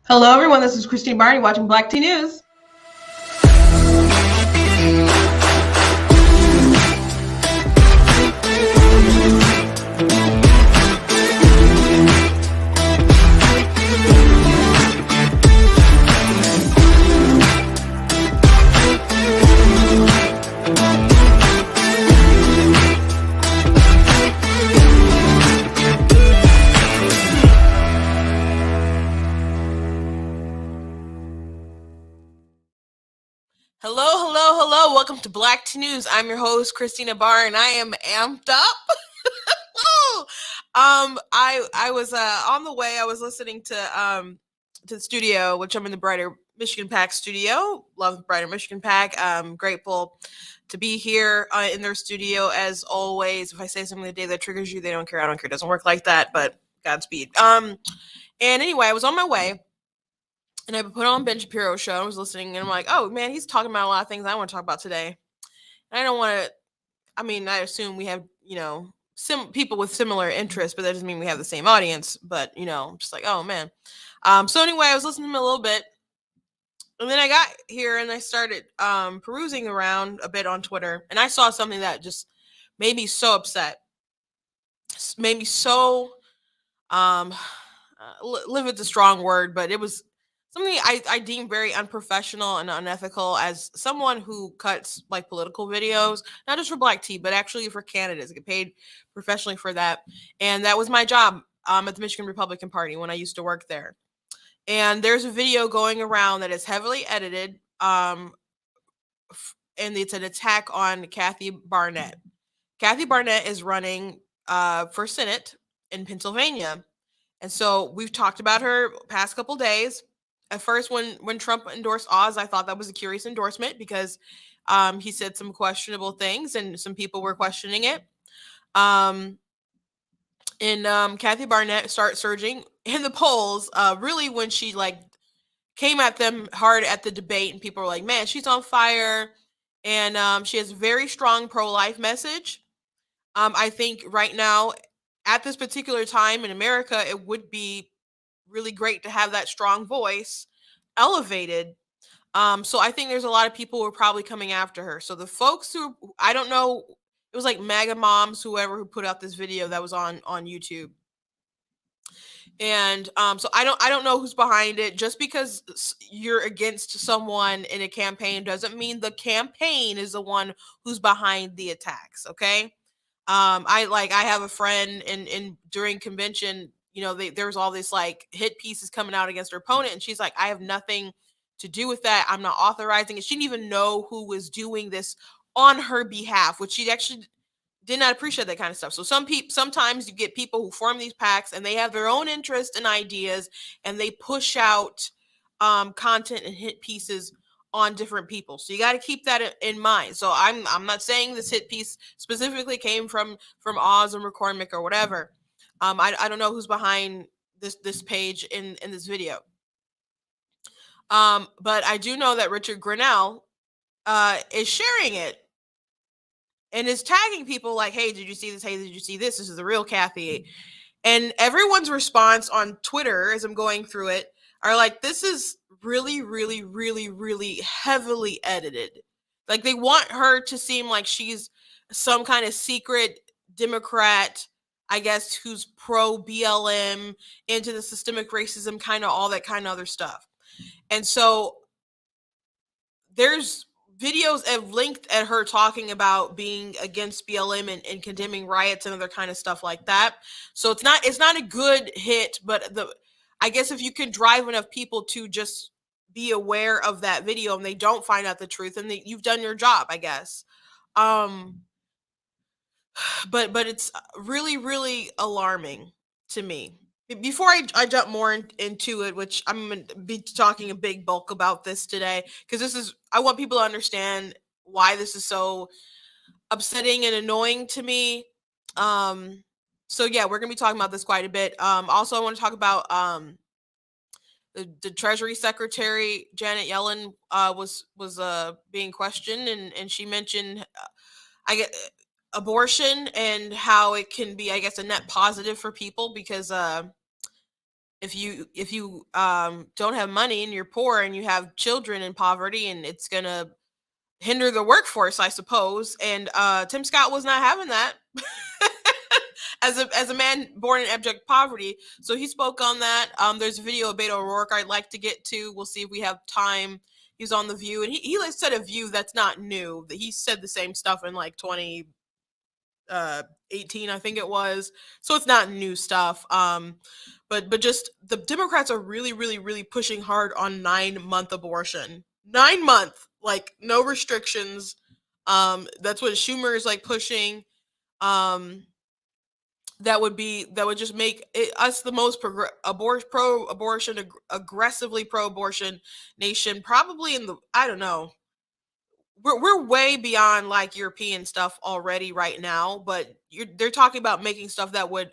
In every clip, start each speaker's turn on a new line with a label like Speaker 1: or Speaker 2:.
Speaker 1: Hello, everyone. This is Christine Barney watching Black Tea News. Hello. Welcome to Black Tea News. I'm your host, Christina Barr, and I am amped up. I was on the way. I was listening to the studio, which I'm in the Brighter Michigan Pack studio. Love the Brighter Michigan Pack. I'm grateful to be here in their studio as always. If I say something today that triggers you, they don't care. I don't care. It doesn't work like that, but Godspeed. And anyway, I was on my way. And I put on Ben Shapiro's show. I was listening, and I'm like, oh, man, he's talking about a lot of things I want to talk about today. And I don't want to, I assume we have, people with similar interests, but that doesn't mean we have the same audience. But, I'm just like, oh, man. So anyway, I was listening to him a little bit. And then I got here and I started perusing around a bit on Twitter. And I saw something that just made me so upset. Made me so, livid's a strong word, but it was something I deem very unprofessional and unethical as someone who cuts like political videos, not just for Black Tea, but actually for candidates. I get paid professionally for that. And that was my job at the Michigan Republican Party when I used to work there. And there's a video going around that is heavily edited. And it's an attack on Kathy Barnette. Kathy Barnette is running for Senate in Pennsylvania. And so we've talked about her past couple days. At first, when Trump endorsed Oz, I thought that was a curious endorsement because he said some questionable things and some people were questioning it. And Kathy Barnette started surging in the polls, really when she came at them hard at the debate, and people were like, man, she's on fire. And she has a very strong pro-life message. I think right now, at this particular time in America, it would be really great to have that strong voice elevated. So I think there's a lot of people who are probably coming after her. So the folks who, I don't know, it was like MAGA moms, whoever who put out this video that was on YouTube. And so I don't know who's behind it. Just because you're against someone in a campaign doesn't mean the campaign is the one who's behind the attacks. Okay. I have a friend in during convention, there's all this like hit pieces coming out against her opponent, and she's like, I have nothing to do with that. I'm not authorizing it. She didn't even know who was doing this on her behalf, which she actually did not appreciate that kind of stuff. So sometimes you get people who form these packs and they have their own interest and ideas, and they push out content and hit pieces on different people. So you got to keep that in mind. So I'm not saying this hit piece specifically came from Oz or McCormick or whatever. I don't know who's behind this page in this video. But I do know that Richard Grinnell is sharing it and is tagging people like, hey, did you see this? Hey, did you see this? This is the real Kathy. And everyone's response on Twitter as I'm going through it are like, this is really, really, really, really heavily edited. Like, they want her to seem like she's some kind of secret Democrat, I guess, who's pro BLM, into the systemic racism, kind of all that kind of other stuff. And so there's videos have linked at her talking about being against BLM and condemning riots and other kind of stuff like that. So it's not a good hit, but I guess if you can drive enough people to just be aware of that video and they don't find out the truth, and you've done your job, I guess. But it's really, really alarming to me. Before I jump more into it, which I'm going to be talking a big bulk about this today, because I want people to understand why this is so upsetting and annoying to me. So yeah, we're going to be talking about this quite a bit. Also, I want to talk about the Treasury Secretary, Janet Yellen, was being questioned, and she mentioned abortion and how it can be, I guess, a net positive for people because if you don't have money and you're poor and you have children in poverty, and it's gonna hinder the workforce, I suppose. And Tim Scott was not having that. As a man born in abject poverty. So he spoke on that. There's a video of Beto O'Rourke I'd like to get to. We'll see if we have time. He was on The View, and he like said a view that's not new. He said the same stuff in like 2018, I think it was. So it's not new stuff. But just the Democrats are really, really, really pushing hard on 9-month abortion. 9 month, like no restrictions. That's what Schumer is like pushing. Um, that would just make us the most pro abortion, aggressively pro abortion nation, probably in the, I don't know, we're way beyond like European stuff already right now, but they're talking about making stuff that would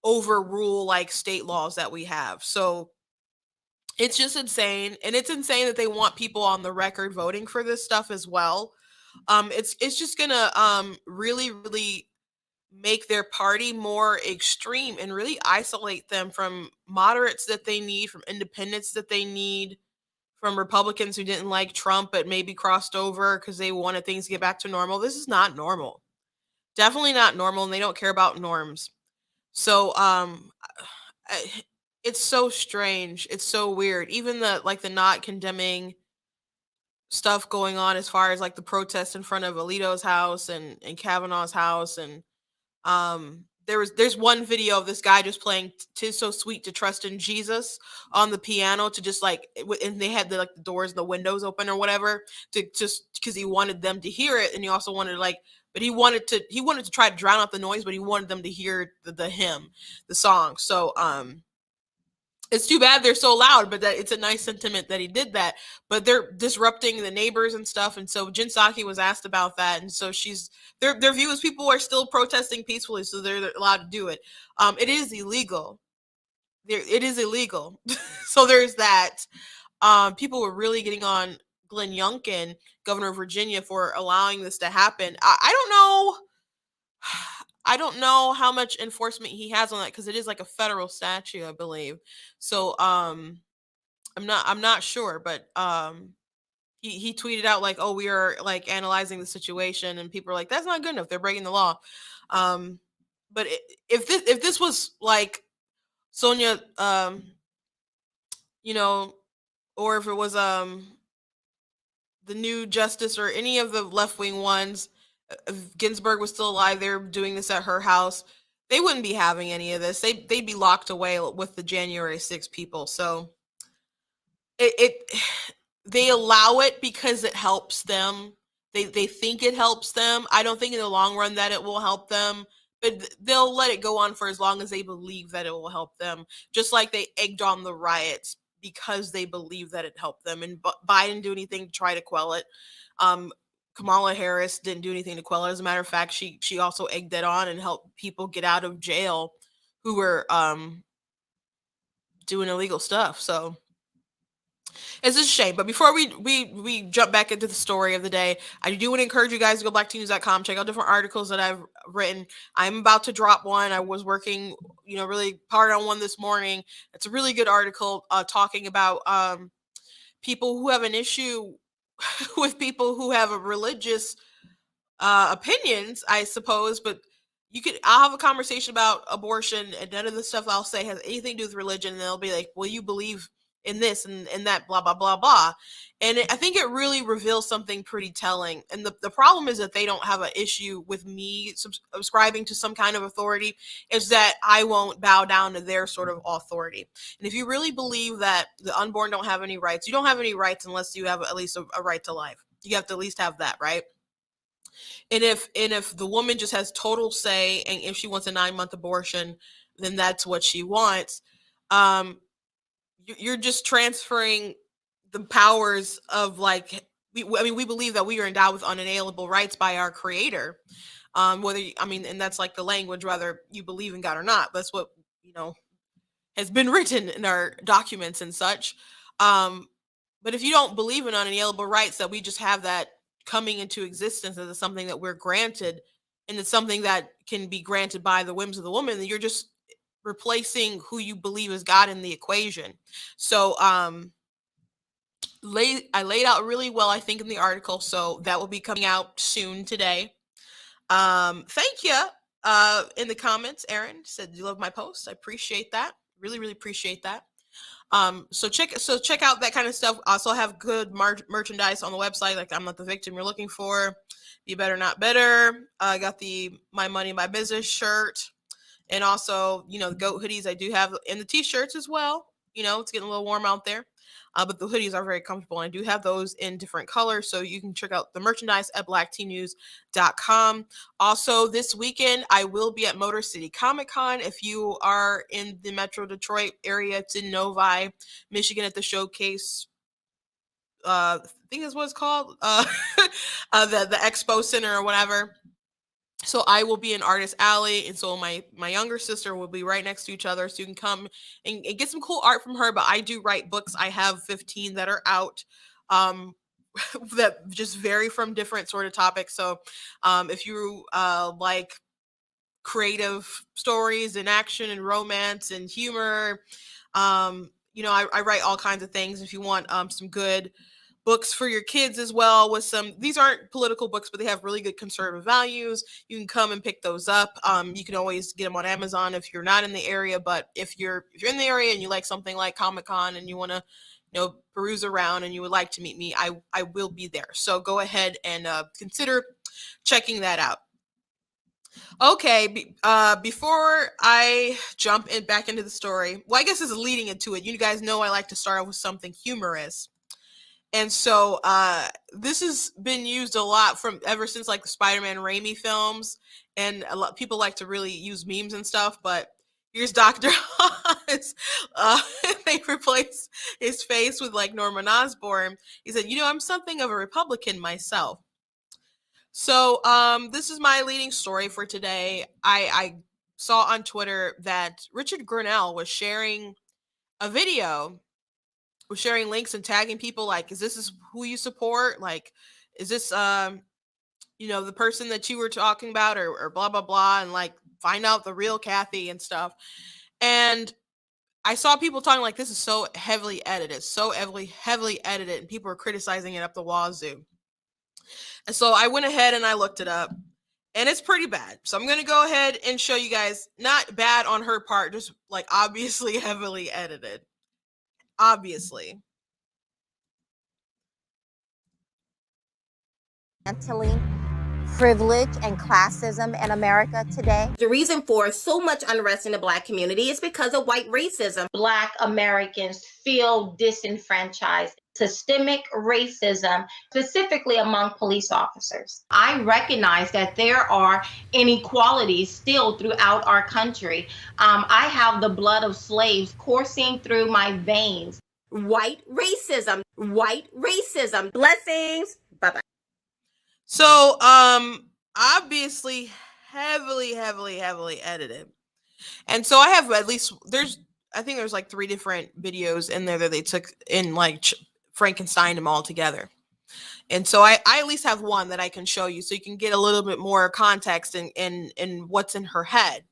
Speaker 1: overrule like state laws that we have. So it's just insane, and it's insane that they want people on the record voting for this stuff as well. It's just gonna really, really make their party more extreme and really isolate them from moderates that they need, from independents that they need, from Republicans who didn't like Trump but maybe crossed over because they wanted things to get back to normal. This is not normal. Definitely not normal, and they don't care about norms. So I- it's so strange. It's so weird. Even the not condemning stuff going on as far as like the protests in front of Alito's house and Kavanaugh's house, and there's one video of this guy just playing "Tis So Sweet to Trust in Jesus" on the piano, to just like and they had the doors and the windows open or whatever, to just because he wanted them to hear it, and he also wanted like, but he wanted to try to drown out the noise, but he wanted them to hear the hymn, the song. So it's too bad they're so loud, but that it's a nice sentiment that he did that. But they're disrupting the neighbors and stuff, and so Jen Psaki was asked about that, and so their view is people are still protesting peacefully, so they're allowed to do it. It is illegal. It is illegal. So there's that. People were really getting on Glenn Youngkin, governor of Virginia, for allowing this to happen. I don't know. I don't know how much enforcement he has on that because it is like a federal statute, I believe. So I'm not sure, but he tweeted out like, "Oh, we are like analyzing the situation," and people are like, "That's not good enough. They're breaking the law." Um, but if this was like Sonia, you know, or if it was the new justice or any of the left wing ones, if Ginsburg was still alive, they were doing this at her house, they wouldn't be having any of this. They'd be locked away with the January 6 people. So it they allow it because it helps them. They think it helps them. I don't think in the long run that it will help them, but they'll let it go on for as long as they believe that it will help them. Just like they egged on the riots because they believe that it helped them, and Biden didn't do anything to try to quell it. Um, Kamala Harris didn't do anything to quell it. As a matter of fact, she also egged it on and helped people get out of jail who were doing illegal stuff. So it's a shame. But before we jump back into the story of the day, I do want to encourage you guys to go back to news.com, check out different articles that I've written. I'm about to drop one. I was working, really hard on one this morning. It's a really good article talking about people who have an issue with people who have a religious opinions, I suppose, but I'll have a conversation about abortion, and none of the stuff I'll say has anything to do with religion, and they'll be like, well, you believe in this and that, blah blah blah blah. And I think it really reveals something pretty telling. And the problem is that they don't have an issue with me subscribing to some kind of authority. Is that I won't bow down to their sort of authority. And if you really believe that the unborn don't have any rights, you don't have any rights unless you have at least a right to life. You have to at least have that, right? And if the woman just has total say, and if she wants a 9-month abortion, then that's what she wants. You're just transferring the powers of like we believe that we are endowed with unalienable rights by our creator. And that's like the language, whether you believe in God or not. That's what has been written in our documents and such. But if you don't believe in unalienable rights, that we just have that coming into existence as something that we're granted, and it's something that can be granted by the whims of the woman, then you're just replacing who you believe is God in the equation. So I laid out really well, I think, in the article. So that will be coming out soon today. Thank you. In the comments, Aaron said you love my post. I appreciate that. Really, really appreciate that. So check out that kind of stuff. Also have good merchandise on the website, like I'm not the victim you're looking for. Be better, not better. I got the My Money, My Business shirt. And also, the goat hoodies I do have, and the t-shirts as well. It's getting a little warm out there. But the hoodies are very comfortable. I do have those in different colors, so you can check out the merchandise at blacktnews.com. Also, this weekend, I will be at Motor City Comic Con. If you are in the Metro Detroit area, it's in Novi, Michigan, at the Showcase. I think that's what it's called. The Expo Center or whatever. So I will be in Artist Alley, and so my younger sister will be right next to each other, so you can come and get some cool art from her. But I do write books. I have 15 that are out, that just vary from different sort of topics. So if you like creative stories and action and romance and humor, I write all kinds of things. If you want some good books for your kids as well, with these aren't political books, but they have really good conservative values, you can come and pick those up. You can always get them on Amazon if you're not in the area, but if you're in the area and you like something like Comic-Con and you want to peruse around and you would like to meet me, I will be there. So go ahead and consider checking that out. Okay, before I jump back into the story, well, I guess this is leading into it. You guys know I like to start off with something humorous. And so this has been used a lot from ever since like the Spider-Man Raimi films, and a lot people like to really use memes and stuff. But here's Dr. Oz. They replaced his face with like Norman Osborn. He said, I'm something of a Republican myself. So this is my leading story for today. I saw on Twitter that Richard Grinnell was sharing a video, was sharing links and tagging people like, is this who you support? Like, is this the person that you were talking about, or blah blah blah, and like find out the real Kathy and stuff. And I saw people talking like, this is so heavily edited, and people were criticizing it up the wazoo. And so I went ahead and I looked it up, and it's pretty bad. So I'm going to go ahead and show you guys. Not bad on her part, just like obviously heavily edited. Obviously.
Speaker 2: Privilege and classism in America today.
Speaker 3: The reason for so much unrest in the Black community is because of white racism.
Speaker 4: Black Americans feel disenfranchised. Systemic racism, specifically among police officers. I recognize that there are inequalities still throughout our country. I have the blood of slaves coursing through my veins.
Speaker 3: White racism. Blessings. Bye-bye.
Speaker 1: So, obviously heavily edited. And so I have at least, I think there's like 3 different videos in there that they took in, like Frankenstein them all together. And so I at least have one that I can show you so you can get a little bit more context in what's in her head.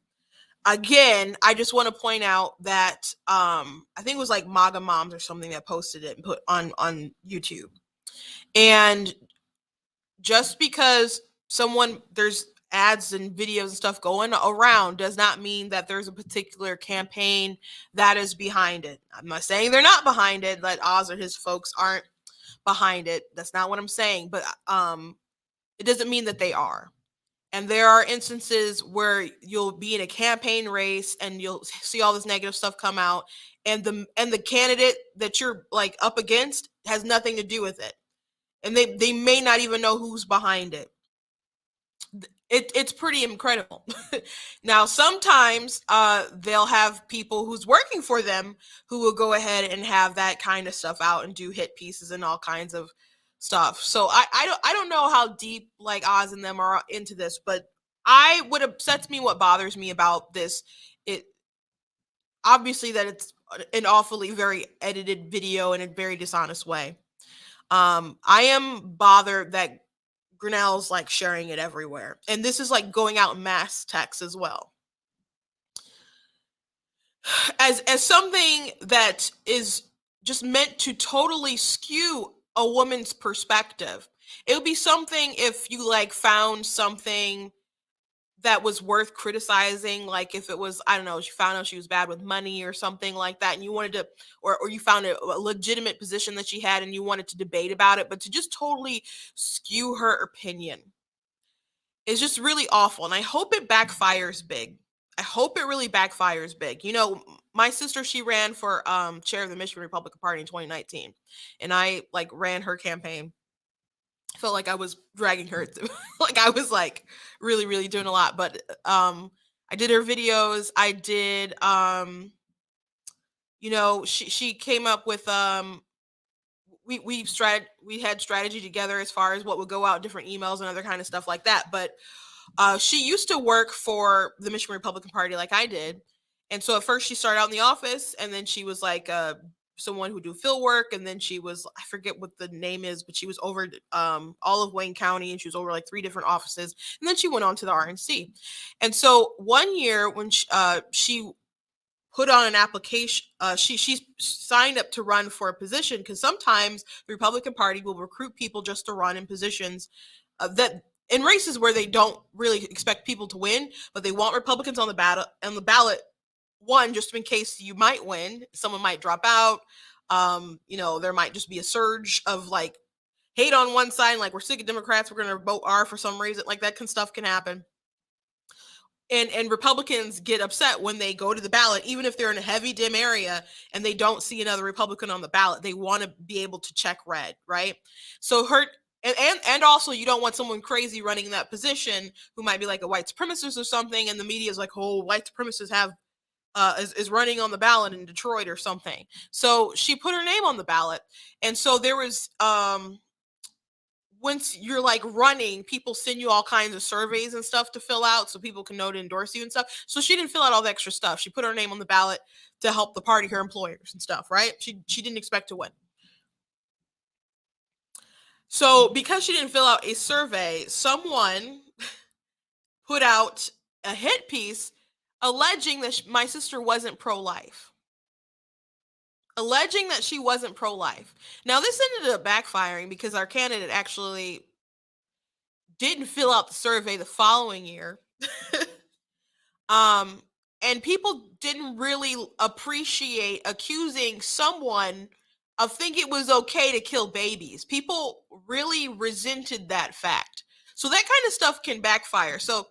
Speaker 1: Again, I just want to point out that I think it was like MAGA Moms or something that posted it and put on YouTube. And just because there's ads and videos and stuff going around does not mean that there's a particular campaign that is behind it. I'm not saying they're not behind it, that Oz or his folks aren't behind it. That's not what I'm saying, but it doesn't mean that they are. And there are instances where you'll be in a campaign race and you'll see all this negative stuff come out, and the candidate that you're like up against has nothing to do with it. And they may not even know who's behind it. It's pretty incredible. Now, sometimes they'll have people who's working for them who will go ahead and have that kind of stuff out and do hit pieces and all kinds of stuff. So I don't know how deep like Oz and them are into this, but what upsets me, what bothers me about this, it obviously that it's an awfully very edited video in a very dishonest way. I am bothered that Grinnell's like sharing it everywhere, and this is like going out in mass text as well. as something that is just meant to totally skew a woman's perspective. It would be something if you like found something that was worth criticizing, like if it was, I don't know, she found out she was bad with money or something like that, and you wanted to, or you found a legitimate position that she had and you wanted to debate about it, but to just totally skew her opinion is just really awful. And I hope it backfires big. I hope it really backfires big. You know, my sister, she ran for chair of the Michigan Republican Party in 2019, and I like ran her campaign. Felt like I was dragging her like I was like really really doing a lot, but I did her videos. I did you know, she came up with we had strategy together as far as what would go out, different emails and other kind of stuff like that. But she used to work for the Michigan Republican Party like I did. And so at first she started out in the office, and then she was like someone who do field work, and then she was, I forget what the name is, but she was over all of Wayne County, and she was over like 3 different offices, and then she went on to the RNC. And so one year when she put on an application, she signed up to run for a position, because sometimes the Republican Party will recruit people just to run in positions that in races where they don't really expect people to win, but they want Republicans on the ballot. One, just in case you might win, someone might drop out. You know, there might just be a surge of like hate on one side, like we're sick of Democrats, we're going to vote R for some reason. Like that stuff can happen. And Republicans get upset when they go to the ballot, even if they're in a heavy dim area and they don't see another Republican on the ballot. They want to be able to check red, right? So and also you don't want someone crazy running that position who might be like a white supremacist or something, and the media is like, oh, white supremacists have is running on the ballot in Detroit or something. So she put her name on the ballot, and so there was once you're like running, people send you all kinds of surveys and stuff to fill out so people can know to endorse you and stuff. So she didn't fill out all the extra stuff. She put her name on the ballot to help the party, her employers and stuff, right? She didn't expect to win. So because she didn't fill out a survey, someone put out a hit piece alleging that my sister wasn't pro-life. Alleging that she wasn't pro-life. Now, this ended up backfiring because our candidate actually didn't fill out the survey the following year. And people didn't really appreciate accusing someone of thinking it was okay to kill babies. People really resented that fact. So that kind of stuff can backfire. So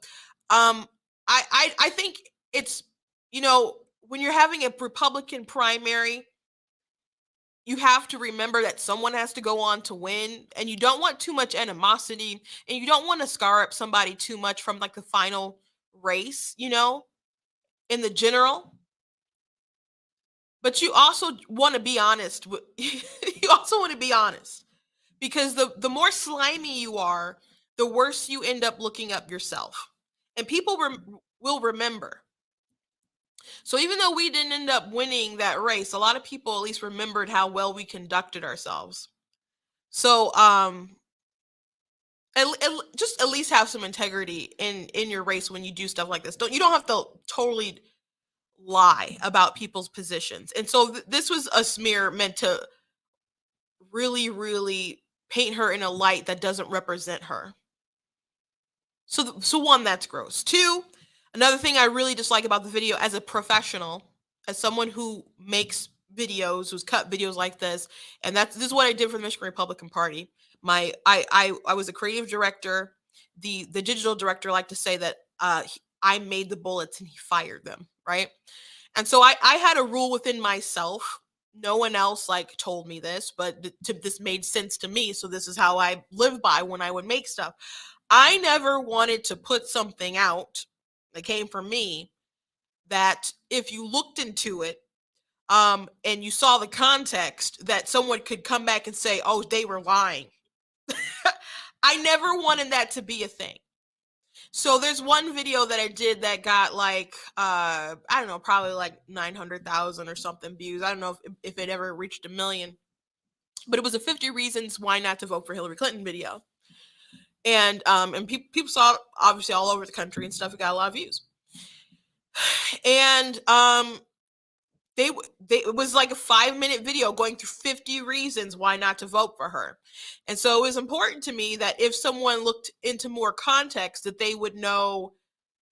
Speaker 1: I think it's, you know, when you're having a Republican primary, you have to remember that someone has to go on to win, and you don't want too much animosity, and you don't want to scar up somebody too much from like the final race, you know, in the general. But you also want to be honest. You also want to be honest, because the more slimy you are, the worse you end up looking up yourself, and people will remember. So even though we didn't end up winning that race, a lot of people at least remembered how well we conducted ourselves. So just at least have some integrity in your race when you do stuff like this. You don't have to totally lie about people's positions. And so this was a smear meant to really really paint her in a light that doesn't represent her. So one, that's gross. Two, another thing I really dislike about the video, as a professional, as someone who makes videos, who's cut videos like this, and this is what I did for the Michigan Republican Party. I was a creative director. The digital director liked to say that I made the bullets and he fired them, right? And so I had a rule within myself. No one else like told me this, but this made sense to me. So this is how I live by when I would make stuff. I never wanted to put something out that came from me that if you looked into it and you saw the context, that someone could come back and say, oh, they were lying. I never wanted that to be a thing. So there's one video that I did that got like I don't know, probably like 900,000 or something views. I don't know if it ever reached 1 million, but it was a 50 reasons why not to vote for Hillary Clinton video. And people saw it obviously all over the country and stuff. It got a lot of views. And it was like a 5-minute video going through 50 reasons why not to vote for her. And so it was important to me that if someone looked into more context, that they would know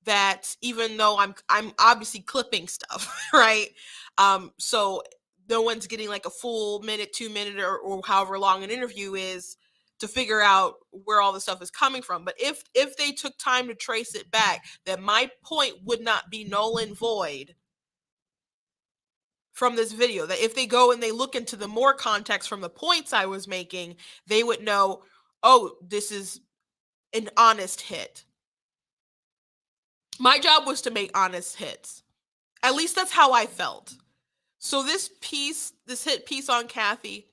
Speaker 1: that even though I'm obviously clipping stuff, right? So no one's getting like a full minute, 2 minute, or however long an interview is to figure out where all the stuff is coming from. But if they took time to trace it back, that my point would not be null and void from this video. That if they go and they look into the more context from the points I was making, they would know, oh, this is an honest hit. My job was to make honest hits. At least that's how I felt. So this hit piece on Kathy,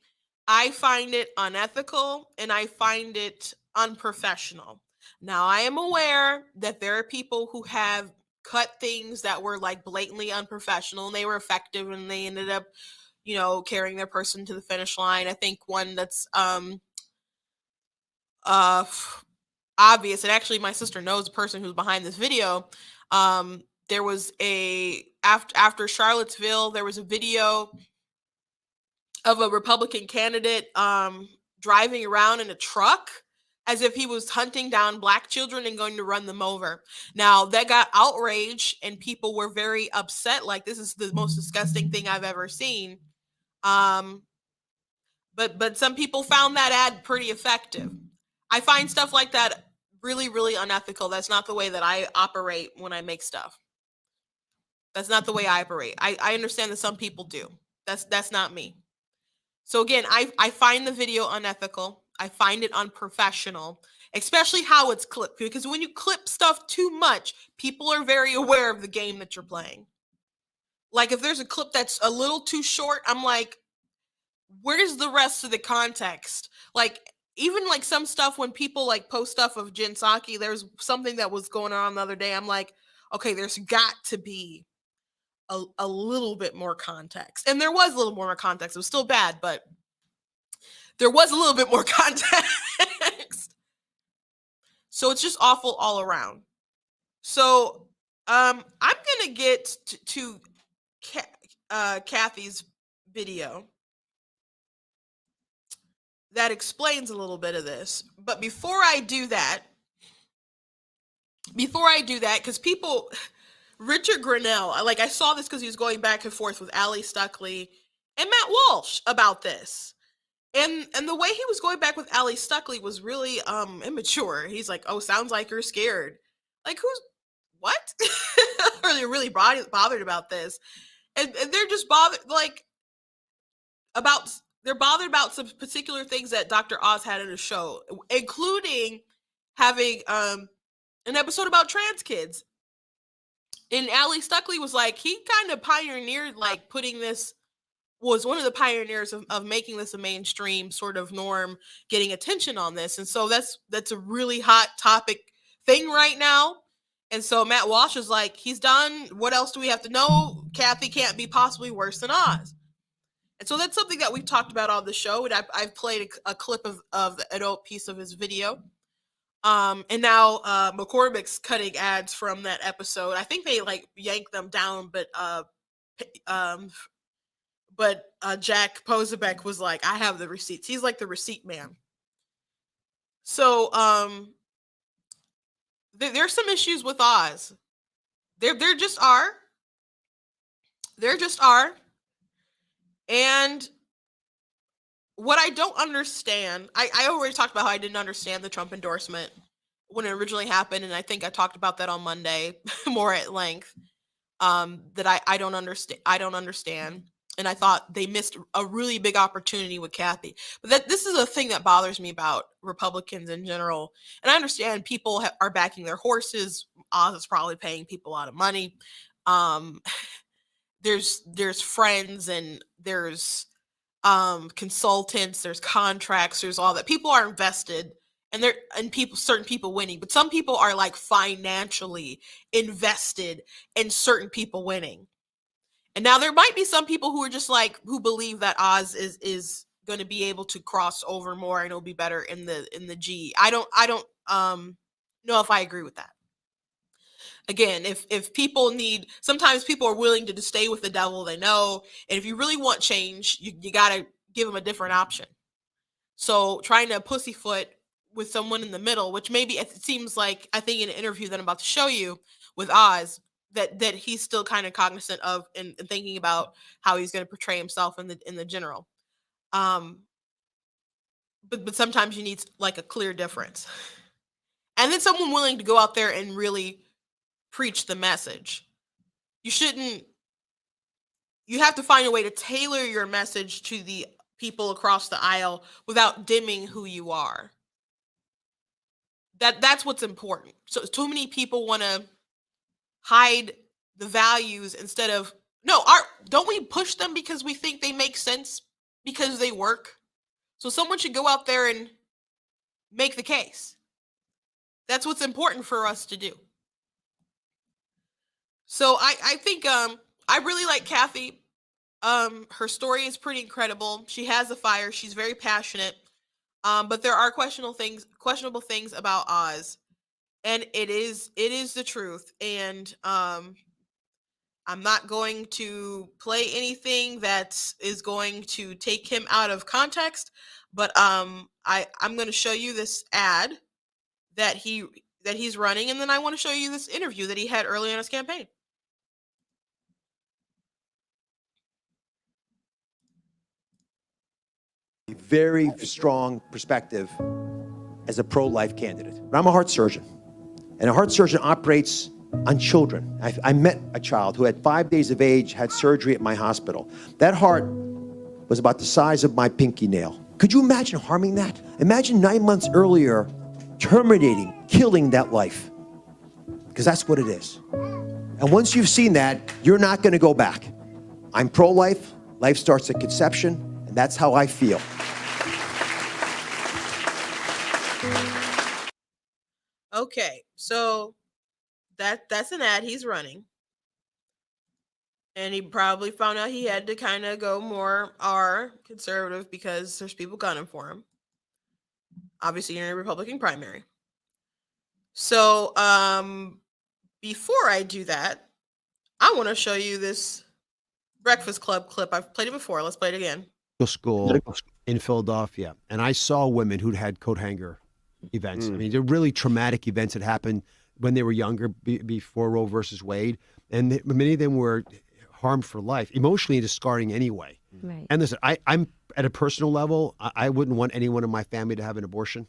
Speaker 1: I find it unethical and I find it unprofessional. Now, I am aware that there are people who have cut things that were like blatantly unprofessional and they were effective and they ended up, carrying their person to the finish line. I think one that's obvious, and actually my sister knows the person who's behind this video. There was after Charlottesville, there was a video of a Republican candidate driving around in a truck as if he was hunting down Black children and going to run them over. Now, that got outrage and people were very upset, like, this is the most disgusting thing I've ever seen. But some people found that ad pretty effective. I find stuff like that really, really unethical. That's not the way that I operate when I make stuff. That's not the way I operate. I understand that some people do. That's not me. So again, I find the video unethical. I find it unprofessional, especially how it's clipped. Because when you clip stuff too much, people are very aware of the game that you're playing. Like if there's a clip that's a little too short, I'm like, where's the rest of the context? Like even like some stuff when people like post stuff of Jen Psaki, there's something that was going on the other day. I'm like, okay, there's got to be a little bit more context. And there was a little more context. It was still bad, but there was a little bit more context. So it's just awful all around. So I'm gonna get to Kathy's video that explains a little bit of this. But before I do that, because people, Richard Grinnell, I saw this because he was going back and forth with Allie Stuckley and Matt Walsh about this. And the way he was going back with Allie Stuckley was really immature. He's like, oh, sounds like you're scared. Like, what? Or they're really bothered about this. And they're just bothered, they're bothered about some particular things that Dr. Oz had in the show, including having an episode about trans kids. And Allie Stuckley was like, he kind of pioneered, was one of the pioneers of making this a mainstream sort of norm, getting attention on this. And so that's a really hot topic thing right now. And so Matt Walsh is like, he's done. What else do we have to know? Kathy can't be possibly worse than Oz. And so that's something that we've talked about on the show. And I've played a clip of an old piece of his video. And now McCormick's cutting ads from that episode. I think they yanked them down, but Jack Posebek was like, I have the receipts. He's like the receipt man. So there's some issues with Oz. There just are. There just are. And what I don't understand, I already talked about how I didn't understand the Trump endorsement when it originally happened, and I think I talked about that on Monday more at length. That I don't understand. I don't understand. And I thought they missed a really big opportunity with Kathy. But this is a thing that bothers me about Republicans in general. And I understand people are backing their horses. Oz is probably paying people a lot of money. There's friends and there's consultants, there's contracts, there's all that. People are invested, and certain people winning. But some people are financially invested in certain people winning. And now there might be some people who are just who believe that Oz is going to be able to cross over more and it'll be better in the G. I don't know if I agree with that. again, if people need, sometimes people are willing to just stay with the devil they know, and if you really want change, you got to give them a different option. So trying to pussyfoot with someone in the middle, which maybe it seems like, I think in an interview that I'm about to show you with Oz, that he's still kind of cognizant of and thinking about how he's going to portray himself in the general. But sometimes you need like a clear difference, and then someone willing to go out there and really preach the message. You have to find a way to tailor your message to the people across the aisle without dimming who you are. That's what's important. So too many people want to hide the values instead of, no, don't we push them because we think they make sense because they work? So someone should go out there and make the case. That's what's important for us to do. So I think I really like Kathy. Her story is pretty incredible. She has a fire. She's very passionate. But there are questionable things about Oz, and it is the truth. And I'm not going to play anything that is going to take him out of context, but I'm going to show you this ad that he's running, and then I want to show you this interview that he had early in his campaign.
Speaker 5: Very strong perspective as a pro-life candidate. But I'm a heart surgeon, and a heart surgeon operates on children. I met a child who at 5 days of age had surgery at my hospital. That heart was about the size of my pinky nail. Could you imagine harming that? Imagine 9 months earlier terminating, killing that life, because that's what it is. And once you've seen that, you're not going to go back. I'm pro-life. Life starts at conception, and that's how I feel.
Speaker 1: Okay, so that's an ad he's running, and he probably found out he had to kind of go more conservative because there's people gunning for him. Obviously, you're in a Republican primary. So before I do that, I want to show you this Breakfast Club clip. I've played it before. Let's play it again.
Speaker 6: School in Philadelphia, and I saw women who'd had coat hanger events. I mean, they're really traumatic events that happened when they were younger, before Roe versus Wade, and many of them were harmed for life, emotionally discarding anyway.
Speaker 7: Right.
Speaker 6: And listen, I'm at a personal level, I wouldn't want anyone in my family to have an abortion.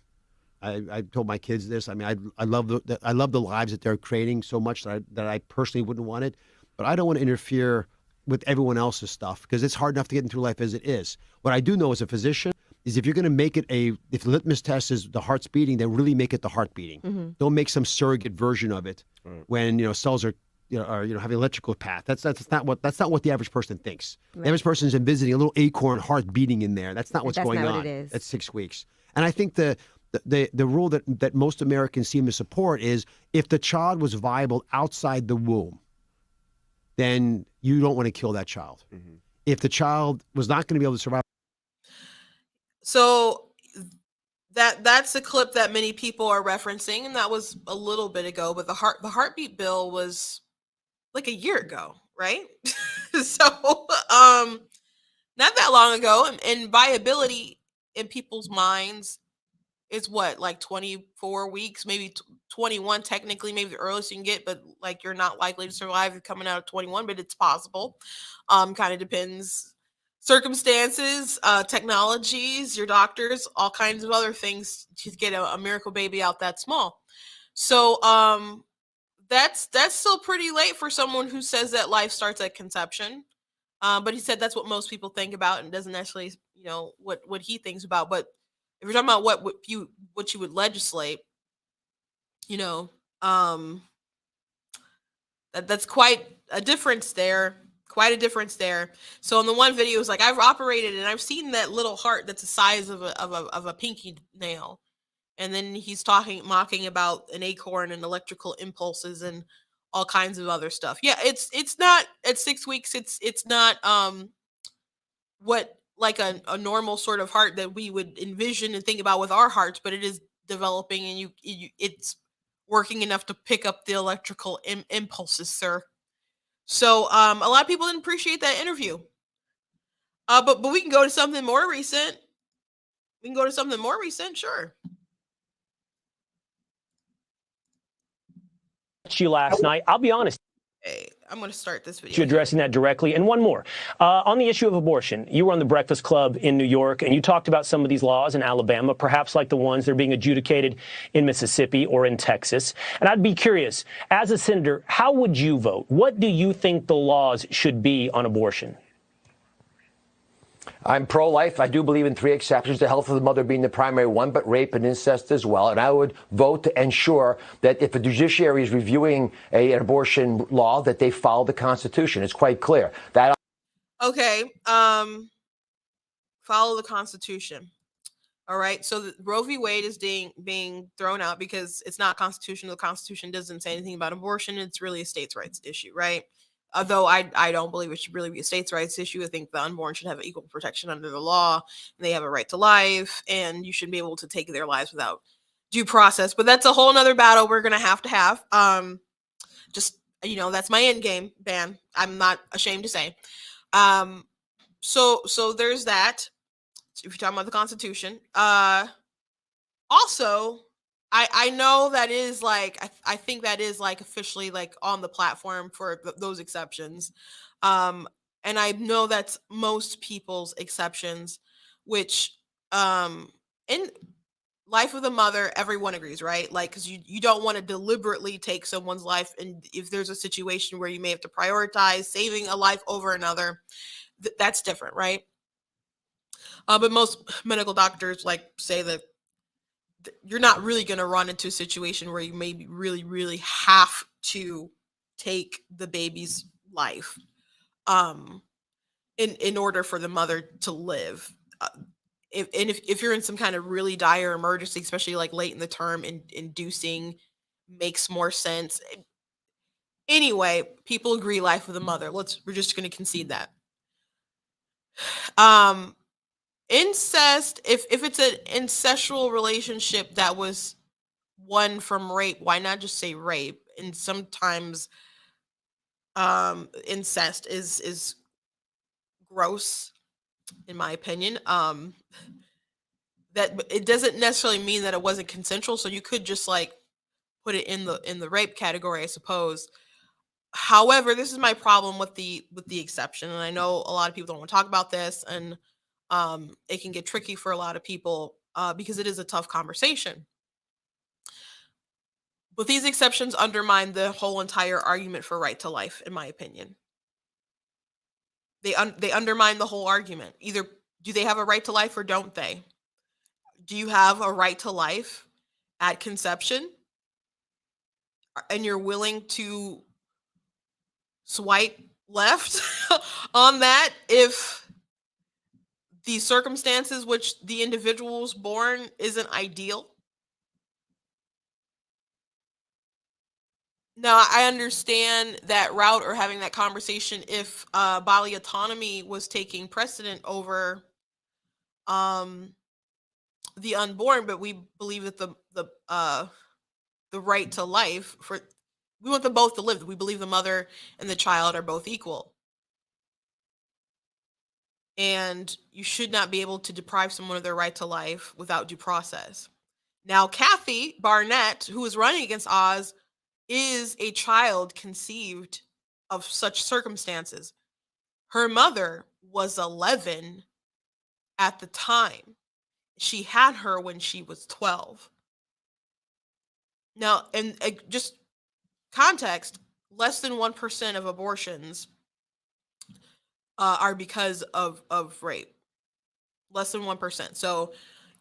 Speaker 6: I told my kids this. I mean, I love the lives that they're creating so much that I personally wouldn't want it, but I don't want to interfere with everyone else's stuff because it's hard enough to get into life as it is. What I do know as a physician is if you're going to make it if the litmus test is the heart's beating, then really make it the heart beating. Mm-hmm. Don't make some surrogate version of it when cells are having electrical path. That's not what the average person thinks. Right. The average person is envisaging a little acorn heart beating in there. That's not what's going on. What it is. At 6 weeks. And I think the rule that most Americans seem to support is if the child was viable outside the womb, then you don't want to kill that child. Mm-hmm. If the child was not going to be able to survive.
Speaker 1: So that's a clip that many people are referencing, and that was a little bit ago, but the heartbeat bill was like a year ago, right? So not that long ago, and viability in people's minds is what, like 24 weeks, maybe 21 technically, maybe the earliest you can get, but like you're not likely to survive if coming out of 21, but it's possible. Kind of depends. Circumstances, technologies, your doctors, all kinds of other things to get a miracle baby out that small. So that's still pretty late for someone who says that life starts at conception. But he said that's what most people think about, and doesn't necessarily, what he thinks about. But if you're talking about what you would legislate, that's quite a difference there. Quite a difference there. So in the one video, it's like I've operated and I've seen that little heart that's the size of a pinky nail, and then he's mocking about an acorn and electrical impulses and all kinds of other stuff. Yeah, it's not at 6 weeks. It's not what like a normal sort of heart that we would envision and think about with our hearts, but it is developing, and it's working enough to pick up the electrical impulses, sir. So a lot of people didn't appreciate that interview. But we can go to something more recent. Sure.
Speaker 7: You last night. I'll be honest.
Speaker 1: Hey, I'm going to start this video.
Speaker 7: You addressing that directly. And one more. On the issue of abortion, you were on the Breakfast Club in New York, and you talked about some of these laws in Alabama, perhaps like the ones that are being adjudicated in Mississippi or in Texas. And I'd be curious, as a senator, how would you vote? What do you think the laws should be on abortion?
Speaker 8: I'm pro-life. I do believe in 3 exceptions, the health of the mother being the primary one, but rape and incest as well. And I would vote to ensure that if the judiciary is reviewing an abortion law, that they follow the Constitution. It's quite clear. That.
Speaker 1: Okay. Follow the Constitution. All right. So the Roe v. Wade is being thrown out because it's not constitutional. The Constitution doesn't say anything about abortion. It's really a states' rights issue, right? Although I don't believe it should really be a states' rights issue. I think the unborn should have equal protection under the law, and they have a right to life, and you should be able to take their lives without due process. But that's a whole nother battle we're gonna have to have. Just that's my end game, ban. I'm not ashamed to say. So there's that. If you're talking about the Constitution, also. I know that is like I think that is like officially like on the platform for those exceptions, and I know that's most people's exceptions, which in life of the mother everyone agrees, right? Like because you don't want to deliberately take someone's life, and if there's a situation where you may have to prioritize saving a life over another, that's different, right? But most medical doctors like say that you're not really going to run into a situation where you maybe really, really have to take the baby's life in order for the mother to live. If you're in some kind of really dire emergency, especially like late in the term, inducing makes more sense. Anyway, people agree life of the mother. We're just going to concede that. Incest, if it's an incestual relationship that was won from rape, why not just say rape? And sometimes incest is gross, in my opinion. That it doesn't necessarily mean that it wasn't consensual, so you could just like put it in the rape category, I suppose. However, this is my problem with the exception, and I know a lot of people don't want to talk about this, and it can get tricky for a lot of people because it is a tough conversation. But these exceptions undermine the whole entire argument for right to life, in my opinion. They undermine the whole argument. Either do they have a right to life or don't they? Do you have a right to life at conception? And you're willing to swipe left on that if the circumstances which the individual was born isn't ideal? Now, I understand that route or having that conversation if bodily autonomy was taking precedent over the unborn, but we believe that the right to life we want them both to live. We believe the mother and the child are both equal. And you should not be able to deprive someone of their right to life without due process. Now, Kathy Barnette, who is running against Oz, is a child conceived of such circumstances. Her mother was 11 at the time. She had her when she was 12. Now, and just context, less than 1% of abortions are because of rape. Less than 1%. So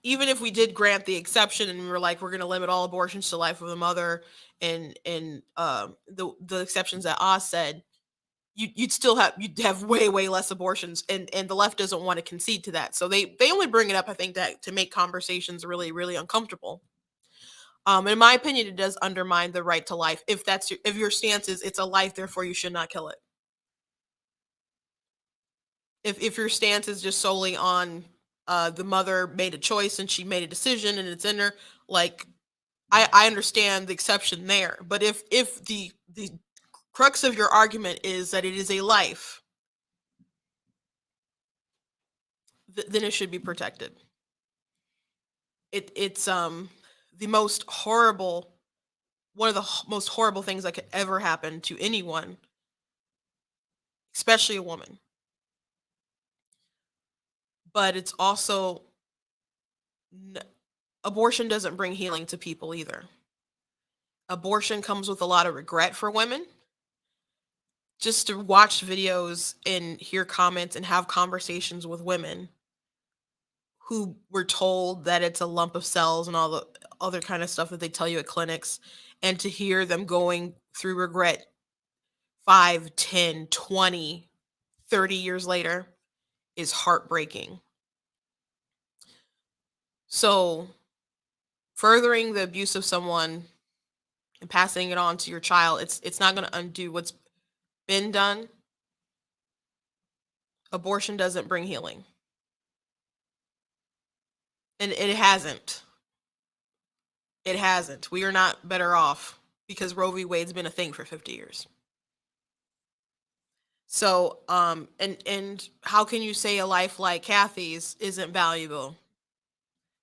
Speaker 1: even if we did grant the exception and we were like, we're going to limit all abortions to life of the mother and the exceptions that Oz said, you'd have way less abortions, and the left doesn't want to concede to that. So they only bring it up, I think, to make conversations really, really uncomfortable. In my opinion, it does undermine the right to life. If your stance is it's a life, therefore you should not kill it. If your stance is just solely on the mother made a choice and she made a decision and it's in her, like I understand the exception there. But if the crux of your argument is that it is a life, then it should be protected. It's the most horrible, one of the most horrible things that could ever happen to anyone, especially a woman. But it's also, abortion doesn't bring healing to people either. Abortion comes with a lot of regret for women. Just to watch videos and hear comments and have conversations with women who were told that it's a lump of cells and all the other kind of stuff that they tell you at clinics, and to hear them going through regret 5, 10, 20, 30 years later is heartbreaking. So furthering the abuse of someone and passing it on to your child, it's not going to undo what's been done. Abortion doesn't bring healing. And it hasn't. It hasn't. We are not better off because Roe v. Wade's been a thing for 50 years. So, and how can you say a life like Kathy's isn't valuable?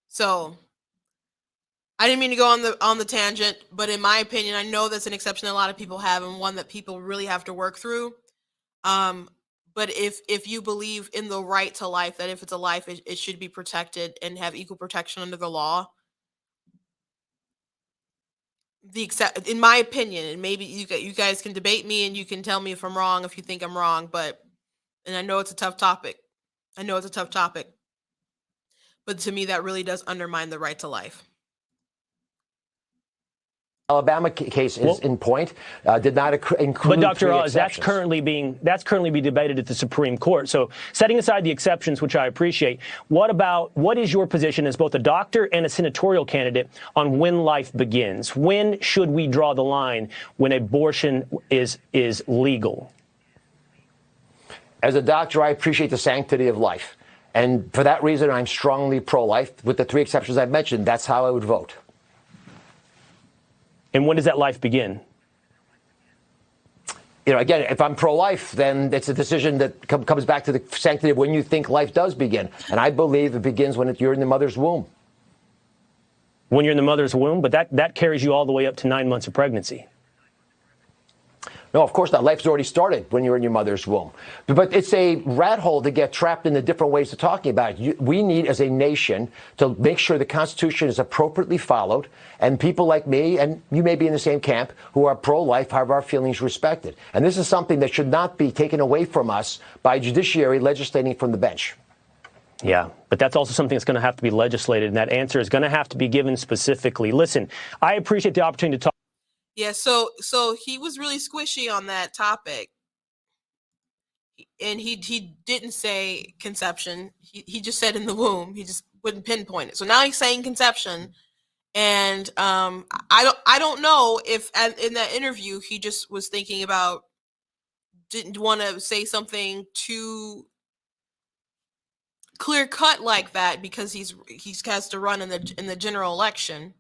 Speaker 1: So, I didn't mean to go on the tangent, but in my opinion, I know that's an exception that a lot of people have, and one that people really have to work through. But if you believe in the right to life, that if it's a life, it should be protected and have equal protection under the law. In my opinion, and maybe you guys can debate me and you can tell me if I'm wrong, if you think I'm wrong, and I know it's a tough topic. But to me, that really does undermine the right to life.
Speaker 8: Alabama case is in point, did not include.
Speaker 7: But Dr. Oz,
Speaker 8: exceptions.
Speaker 7: that's currently being debated at the Supreme Court. So setting aside the exceptions, which I appreciate, what is your position as both a doctor and a senatorial candidate on when life begins? When should we draw the line when abortion is legal?
Speaker 8: As a doctor, I appreciate the sanctity of life. And for that reason, I'm strongly pro-life. With the 3 exceptions I've mentioned, that's how I would vote.
Speaker 7: And when does that life begin?
Speaker 8: You know, again, if I'm pro-life, then it's a decision that comes back to the sanctity of when you think life does begin. And I believe it begins when you're in the mother's womb.
Speaker 7: When you're in the mother's womb, but that carries you all the way up to 9 months of pregnancy.
Speaker 8: No, of course not. Life's already started when you're in your mother's womb. But it's a rat hole to get trapped in the different ways of talking about it. We need, as a nation, to make sure the Constitution is appropriately followed, and people like me, and you may be in the same camp, who are pro-life, have our feelings respected. And this is something that should not be taken away from us by judiciary legislating from the bench.
Speaker 7: Yeah, but that's also something that's going to have to be legislated, and that answer is going to have to be given specifically. Listen, I appreciate the opportunity to talk.
Speaker 1: Yeah, so he was really squishy on that topic, and he didn't say conception. He just said in the womb. He just wouldn't pinpoint it. So now he's saying conception, and I don't know if in that interview he just was thinking about, didn't want to say something too clear cut like that because he has to run in the general election.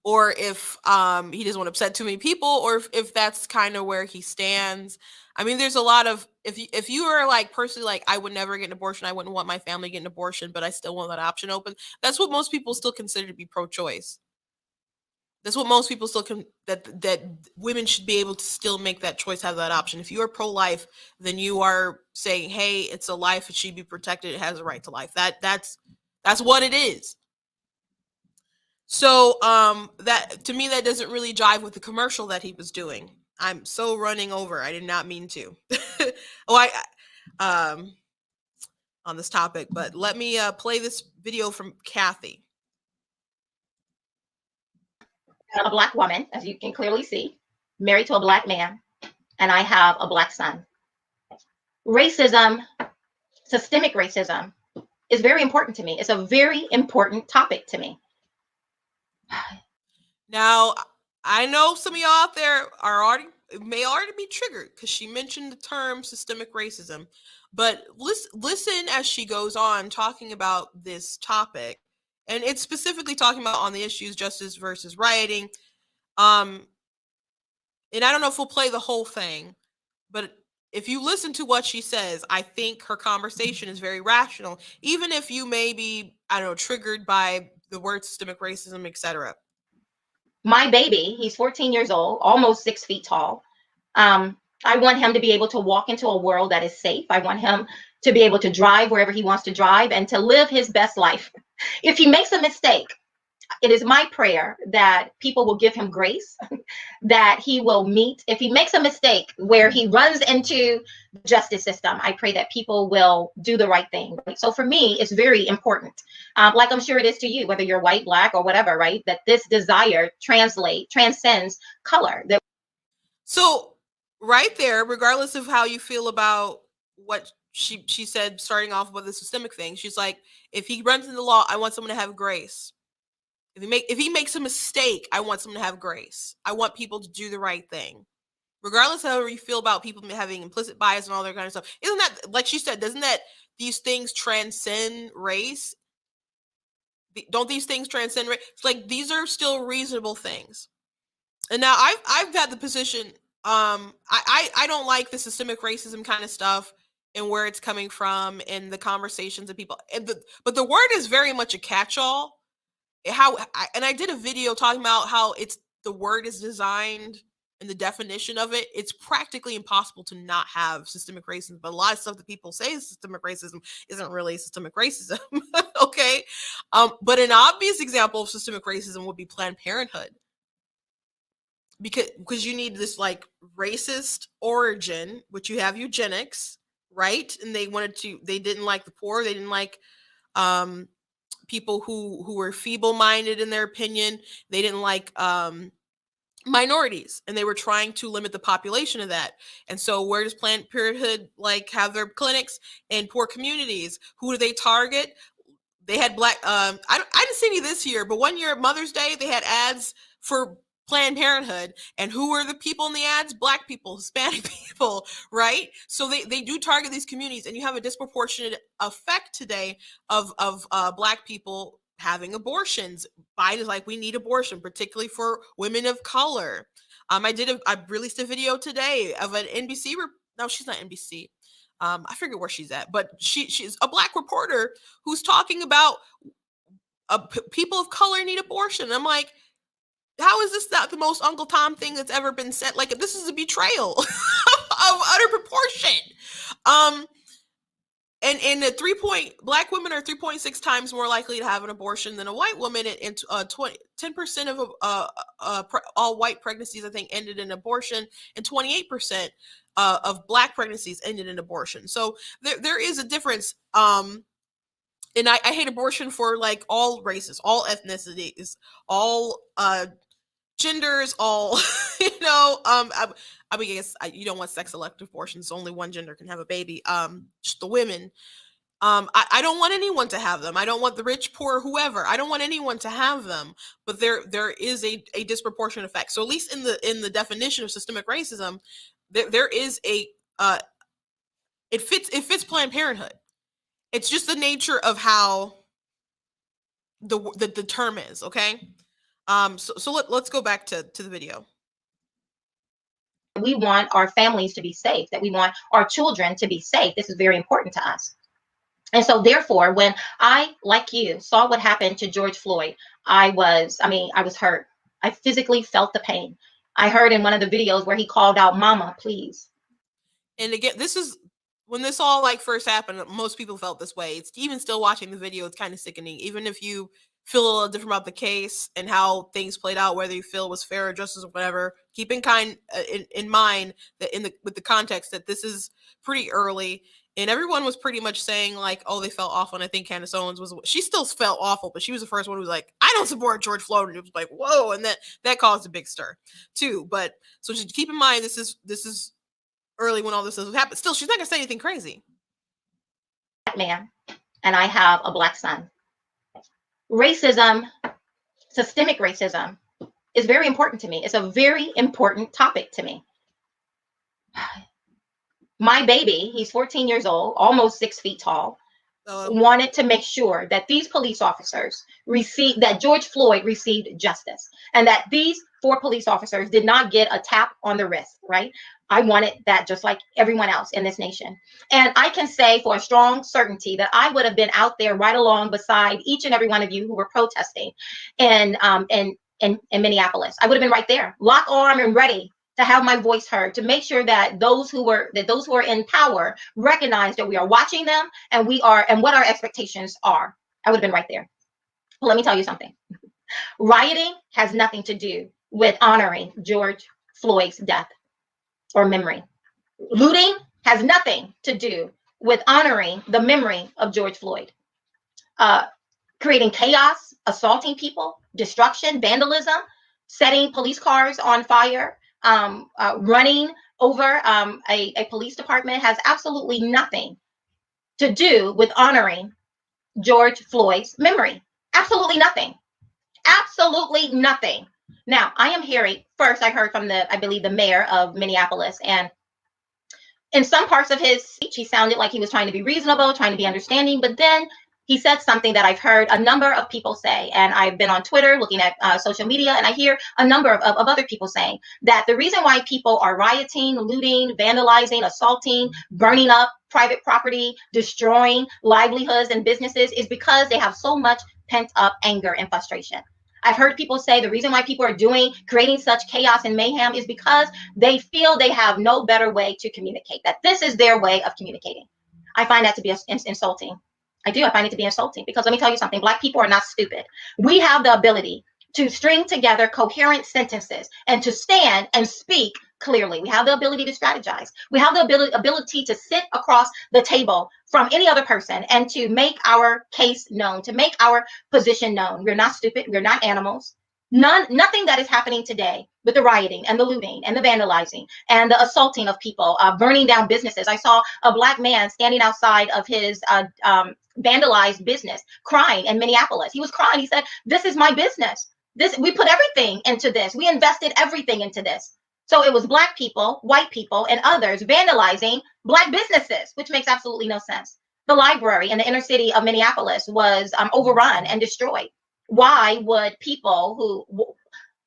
Speaker 1: Or if he doesn't want to upset too many people, or if that's kind of where he stands. I mean, there's a lot of, if you are like personally like, I would never get an abortion, I wouldn't want my family to get an abortion, but I still want that option open. That's what most people still consider to be pro-choice. That's what most people still that women should be able to still make that choice, have that option. If you are pro-life, then you are saying, hey, it's a life, it should be protected, it has a right to life. That's what it is. So that, to me, that doesn't really jive with the commercial that he was doing. I'm so running over. I did not mean to. On this topic, but let me play this video from Kathy.
Speaker 4: I'm a Black woman, as you can clearly see, married to a Black man, and I have a Black son. Racism, systemic racism, is very important to me. It's a very important topic to me.
Speaker 1: Now, I know some of y'all out there may already be triggered because she mentioned the term systemic racism, but listen as she goes on talking about this topic and it's specifically talking about on the issues justice versus rioting. And I don't know if we'll play the whole thing, but if you listen to what she says, I think her conversation is very rational, even if you may be, I don't know, triggered by the word systemic racism, etc.
Speaker 4: My baby, he's 14 years old, almost 6 feet tall. I want him to be able to walk into a world that is safe. I want him to be able to drive wherever he wants to drive and to live his best life. If he makes a mistake, it is my prayer that people will give him grace, that he will meet. If he makes a mistake where he runs into the justice system, I pray that people will do the right thing. So for me, it's very important, like I'm sure it is to you, whether you're white, black, or whatever, right? That this desire transcends color.
Speaker 1: So right there, regardless of how you feel about what she said, starting off with the systemic thing, she's like, if he runs into the law, I want someone to have grace. If he makes a mistake, I want someone to have grace. I want people to do the right thing. Regardless of how you feel about people having implicit bias and all that kind of stuff. Isn't that, like she said, doesn't that these things transcend race? Don't these things transcend race? Like, these are still reasonable things. And now I've had the position, I don't like the systemic racism kind of stuff and where it's coming from and the conversations of people. But the word is very much a catch-all. I did a video talking about how the word is designed and the definition of it. It's practically impossible to not have systemic racism, but a lot of stuff that people say is systemic racism isn't really systemic racism. Okay. But an obvious example of systemic racism would be Planned Parenthood. Because you need this like racist origin, which you have eugenics, right? And they didn't like the poor, they didn't like people who were feeble-minded in their opinion. They didn't like minorities, and they were trying to limit the population of that. And so where does Planned Parenthood like have their clinics? In poor communities. Who do they target? They had black I didn't see any this year, but one year at Mother's Day they had ads for Planned Parenthood, and who are the people in the ads? Black people, Hispanic people, right? So they do target these communities, and you have a disproportionate effect today of black people having abortions. Biden is like, we need abortion, particularly for women of color. I released a video today of an NBC. No, she's not NBC. I forget where she's at, but she's a black reporter who's talking about people of color need abortion. And I'm like, how is this not the most Uncle Tom thing that's ever been said? Like, this is a betrayal of utter proportion. And black women are 3.6 times more likely to have an abortion than a white woman. And 10% of all white pregnancies, I think, ended in abortion, and 28% of black pregnancies ended in abortion. So there is a difference. And I hate abortion for like all races, all ethnicities, all genders, all I mean, I guess you don't want sex selective abortions. Only one gender can have a baby. Just the women. I don't want anyone to have them. I don't want the rich, poor, whoever. I don't want anyone to have them. But there is a disproportionate effect. So at least in the definition of systemic racism, there is a it fits Planned Parenthood. It's just the nature of how the term is. Okay. So let's go back to the video.
Speaker 4: We want our families to be safe, that we want our children to be safe. This is very important to us. And so therefore, when I, like you, saw what happened to George Floyd, I was hurt. I physically felt the pain. I heard in one of the videos where he called out, "Mama, please."
Speaker 1: And again, this is when this all like first happened, most people felt this way. It's even still watching the video, it's kind of sickening. Even if you feel a little different about the case and how things played out, whether you feel it was fair or justice or whatever, keep in mind that with the context that this is pretty early, and everyone was pretty much saying like, oh, they felt awful. And I think Candace Owens she still felt awful, but she was the first one who was like, I don't support George Floyd. And it was like, whoa, and that caused a big stir too. But so just keep in mind, this is early when all this has happened. Still, she's not gonna say anything crazy.
Speaker 4: Man, and I have a black son. Racism, systemic racism, is very important to me. It's a very important topic to me. My baby, he's 14 years old, almost 6 feet tall. wanted to make sure that these police officers that George Floyd received justice, and that these 4 police officers did not get a tap on the wrist, right? I wanted that just like everyone else in this nation. And I can say for a strong certainty that I would have been out there right along beside each and every one of you who were protesting in Minneapolis. I would have been right there, lock arm and ready to have my voice heard, to make sure that those who are in power recognize that we are watching them, and what our expectations are. I would have been right there. Well, let me tell you something. Rioting has nothing to do with honoring George Floyd's death or memory. Looting has nothing to do with honoring the memory of George Floyd. Creating chaos, assaulting people, destruction, vandalism, setting police cars on fire, running over a police department has absolutely nothing to do with honoring George Floyd's memory. Absolutely nothing. Absolutely nothing. Now, I am hearing, first I heard from I believe the mayor of Minneapolis, and in some parts of his speech, he sounded like he was trying to be reasonable, trying to be understanding, but then he said something that I've heard a number of people say, and I've been on Twitter looking at social media, and I hear a number of other people saying that the reason why people are rioting, looting, vandalizing, assaulting, burning up private property, destroying livelihoods and businesses is because they have so much pent up anger and frustration. I've heard people say the reason why people are creating such chaos and mayhem is because they feel they have no better way to communicate, that this is their way of communicating. I find that to be insulting. I do. I find it to be insulting because let me tell you something. Black people are not stupid. We have the ability to string together coherent sentences and to stand and speak clearly. We have the ability to strategize. We have the ability to sit across the table from any other person and to make our case known, to make our position known. We're not stupid. We're not animals. Nothing that is happening today with the rioting and the looting and the vandalizing and the assaulting of people, burning down businesses. I saw a Black man standing outside of his vandalized business crying in Minneapolis. He was crying. He said, "This is my business. We put everything into this. We invested everything into this." So it was Black people, white people, and others vandalizing Black businesses, which makes absolutely no sense. The library in the inner city of Minneapolis was overrun and destroyed. Why would people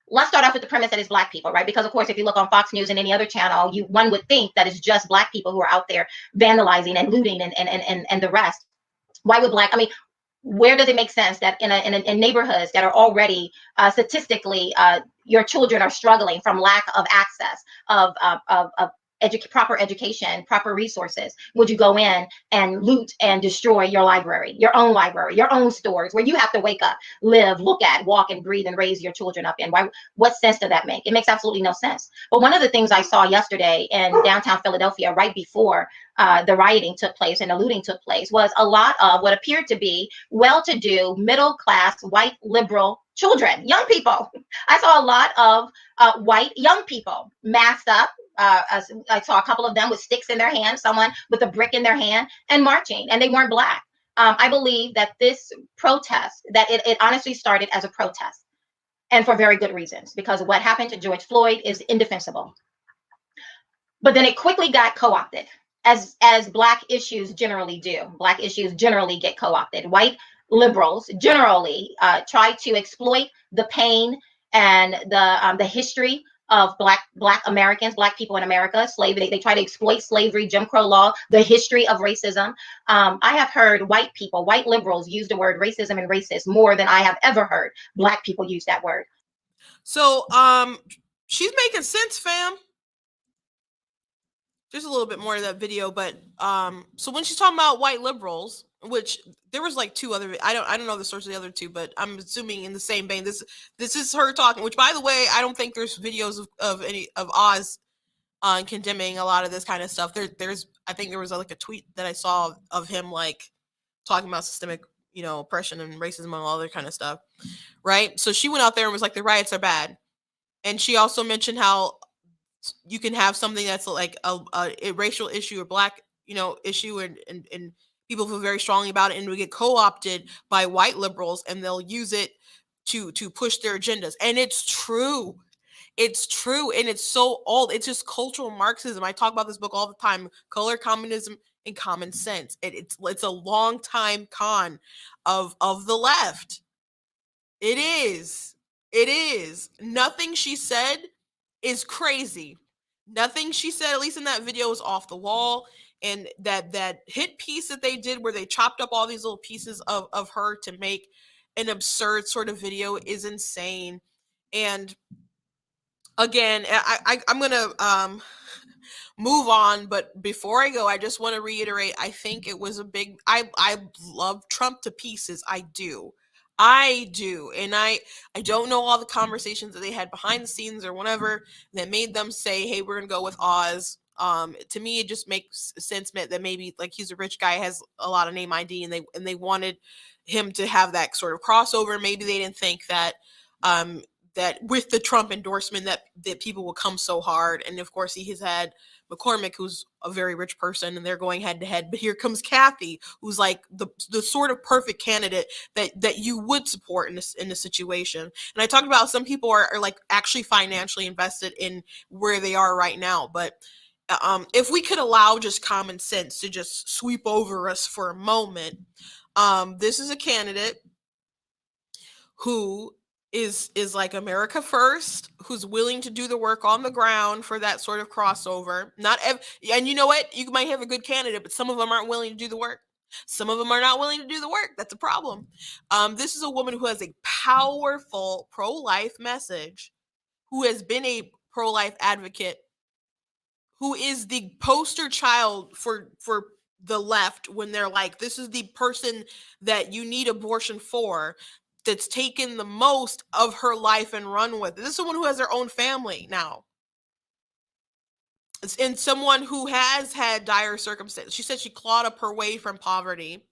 Speaker 4: let's start off with the premise that it's Black people, right? Because of course, if you look on Fox News and any other channel, one would think that it's just Black people who are out there vandalizing and looting and the rest. Why would where does it make sense that in neighborhoods that are already statistically, your children are struggling from lack of access of proper education, proper resources, would you go in and loot and destroy your library, your own stores where you have to wake up, live, look at, walk and breathe and raise your children up in? What sense does that make? It makes absolutely no sense. But one of the things I saw yesterday in downtown Philadelphia, right before the rioting took place and the looting took place, was a lot of what appeared to be well-to-do, middle-class, white liberal children, young people. I saw a lot of white young people masked up. I saw a couple of them with sticks in their hand, someone with a brick in their hand, and marching, and they weren't Black. I believe that this protest, that it honestly started as a protest, and for very good reasons, because what happened to George Floyd is indefensible. But then it quickly got co-opted, as Black issues generally do. Black issues generally get co-opted. White liberals generally try to exploit the pain and the history of Black Americans, Black people in America, slavery. They try to exploit slavery, Jim Crow law, the history of racism. I have heard white people, white liberals use the word racism and racist more than I have ever heard Black people use that word.
Speaker 1: So she's making sense, fam. There's a little bit more of that video, but so when she's talking about white liberals, which there was like 2 other, I don't know the source of the other 2, but I'm assuming in the same vein. This is her talking. Which, by the way, I don't think there's videos of Oz condemning a lot of this kind of stuff. I think there was like a tweet that I saw of him like talking about systemic, oppression and racism and all that kind of stuff, right? So she went out there and was like, the riots are bad, and she also mentioned how you can have something that's like a racial issue or Black, issue, and people feel very strongly about it, and we get co-opted by white liberals, and they'll use it to push their agendas. And it's true. It's true. And it's so old. It's just cultural Marxism. I talk about this book all the time. Color Communism and common sense. It's a long time con of the left. It is. It is. Nothing she said is crazy. Nothing she said, at least in that video, is off the wall. And that hit piece that they did where they chopped up all these little pieces of her to make an absurd sort of video is insane. And again, I'm gonna move on, but before I go, I just want to reiterate, I think it was a big, I love Trump to pieces. I do. And I don't know all the conversations that they had behind the scenes or whatever that made them say, hey, we're gonna go with Oz. To me, it just makes sense that maybe, like, he's a rich guy, has a lot of name ID, and they wanted him to have that sort of crossover. Maybe they didn't think that that with the Trump endorsement that people will come so hard. And of course, he has had McCormick, who's a very rich person, and they're going head to head. But here comes Kathy, who's like the sort of perfect candidate that you would support in this situation. And I talked about some people are like actually financially invested in where they are right now. But if we could allow just common sense to just sweep over us for a moment, this is a candidate who is like America first, who's willing to do the work on the ground for that sort of crossover. And you know what? You might have a good candidate, but some of them aren't willing to do the work. Some of them are not willing to do the work. That's a problem. This is a woman who has a powerful pro-life message, who has been a pro-life advocate, who is the poster child for the left when they're like, this is the person that you need abortion for, that's taken the most of her life and run with it. This is someone who has their own family now. And someone who has had dire circumstances. She said she clawed up her way from poverty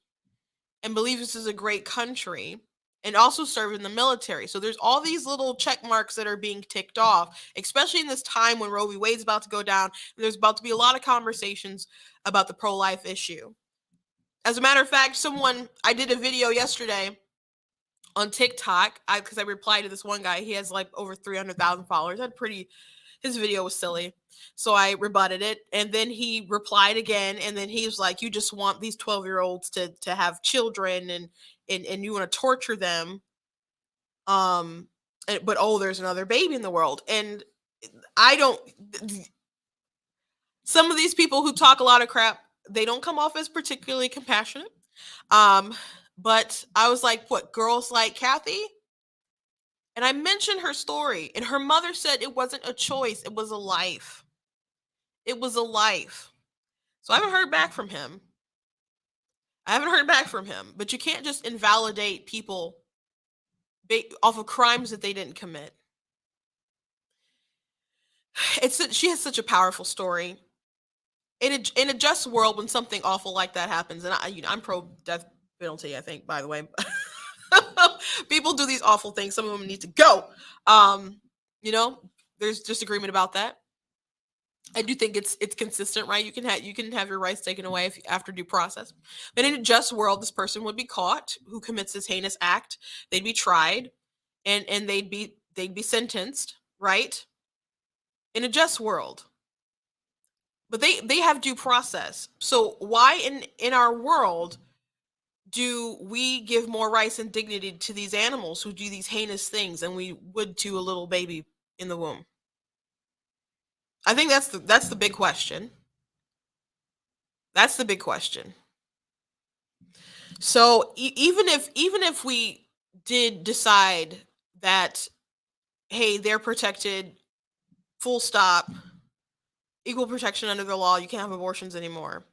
Speaker 1: and believes this is a great country, and also served in the military. So there's all these little check marks that are being ticked off, especially in this time when Roe v. Wade's about to go down. And there's about to be a lot of conversations about the pro-life issue. As a matter of fact, I did a video yesterday on TikTok, because I replied to this one guy. He has like over 300,000 followers. His video was silly. So I rebutted it. And then he replied again. And then he was like, you just want these 12-year-olds to have children and you want to torture them. But there's another baby in the world. And some of these people who talk a lot of crap, they don't come off as particularly compassionate. But I was like, what, girls like Kathy? And I mentioned her story, and her mother said it wasn't a choice, it was a life. It was a life. So I haven't heard back from him. But you can't just invalidate people off of crimes that they didn't commit. She has such a powerful story. In a just world, when something awful like that happens, and I'm pro death penalty, I think, by the way. People do these awful things. Some of them need to go. There's disagreement about that. I do think it's consistent, right? You can have your rights taken away after due process. But in a just world, this person would be caught who commits this heinous act. They'd be tried, and they'd be sentenced, right? In a just world. But they have due process. So why in our world do we give more rights and dignity to these animals who do these heinous things than we would to a little baby in the womb? I think that's the big question. That's the big question. So even if we did decide that, hey, they're protected, full stop, equal protection under the law, you can't have abortions anymore.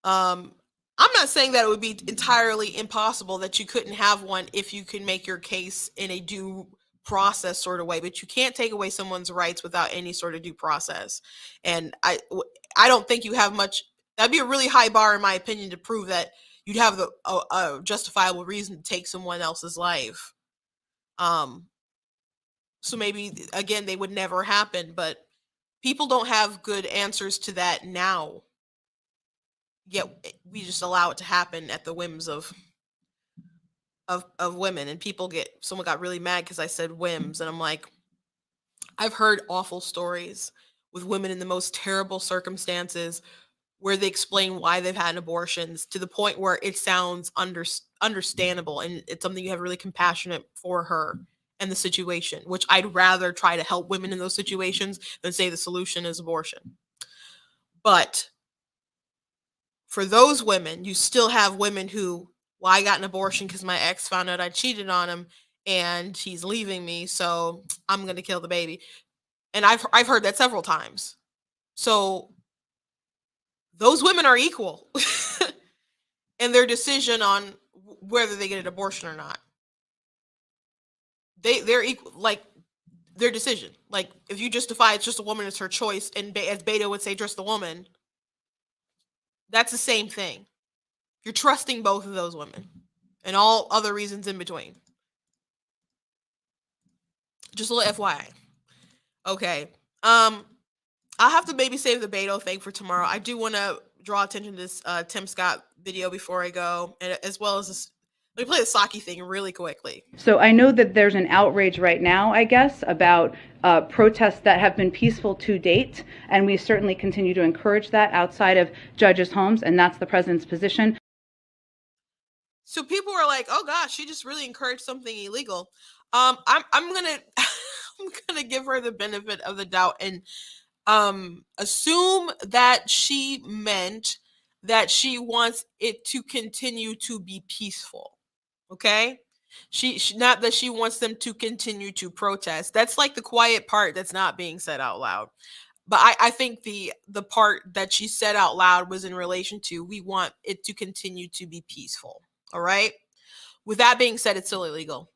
Speaker 1: I'm not saying that it would be entirely impossible that you couldn't have one if you can make your case in a due process sort of way, but you can't take away someone's rights without any sort of due process. And I don't think you have much. That'd be a really high bar, in my opinion, to prove that you'd have a justifiable reason to take someone else's life. So maybe, again, they would never happen, but people don't have good answers to that now. Yet we just allow it to happen at the whims of women. And someone got really mad because I said whims, and I'm like, I've heard awful stories with women in the most terrible circumstances where they explain why they've had abortions to the point where it sounds understandable, and it's something you have really compassionate for her and the situation, which I'd rather try to help women in those situations than say the solution is abortion. But for those women, you still have women who, well, I got an abortion because my ex found out I cheated on him and he's leaving me, so I'm going to kill the baby. And I've heard that several times. So those women are equal in their decision on whether they get an abortion or not. They're equal, like their decision. Like if you justify it's just a woman, it's her choice, and as Beto would say, just the woman. That's the same thing. You're trusting both of those women and all other reasons in between. Just a little FYI. Okay. I'll have to maybe save the Beto thing for tomorrow. I do want to draw attention to this Tim Scott video before I go, and as well as this. Let me play the Saki thing really quickly.
Speaker 9: So I know that there's an outrage right now, I guess, about protests that have been peaceful to date, and we certainly continue to encourage that outside of judges' homes, and that's the president's position.
Speaker 1: So people are like, "Oh gosh, she just really encouraged something illegal." I'm gonna I'm gonna give her the benefit of the doubt and assume that she meant that she wants it to continue to be peaceful. Okay, she not that she wants them to continue to protest. That's like the quiet part that's not being said out loud. But I think the part that she said out loud was in relation to, we want it to continue to be peaceful. All right. With that being said, it's still illegal.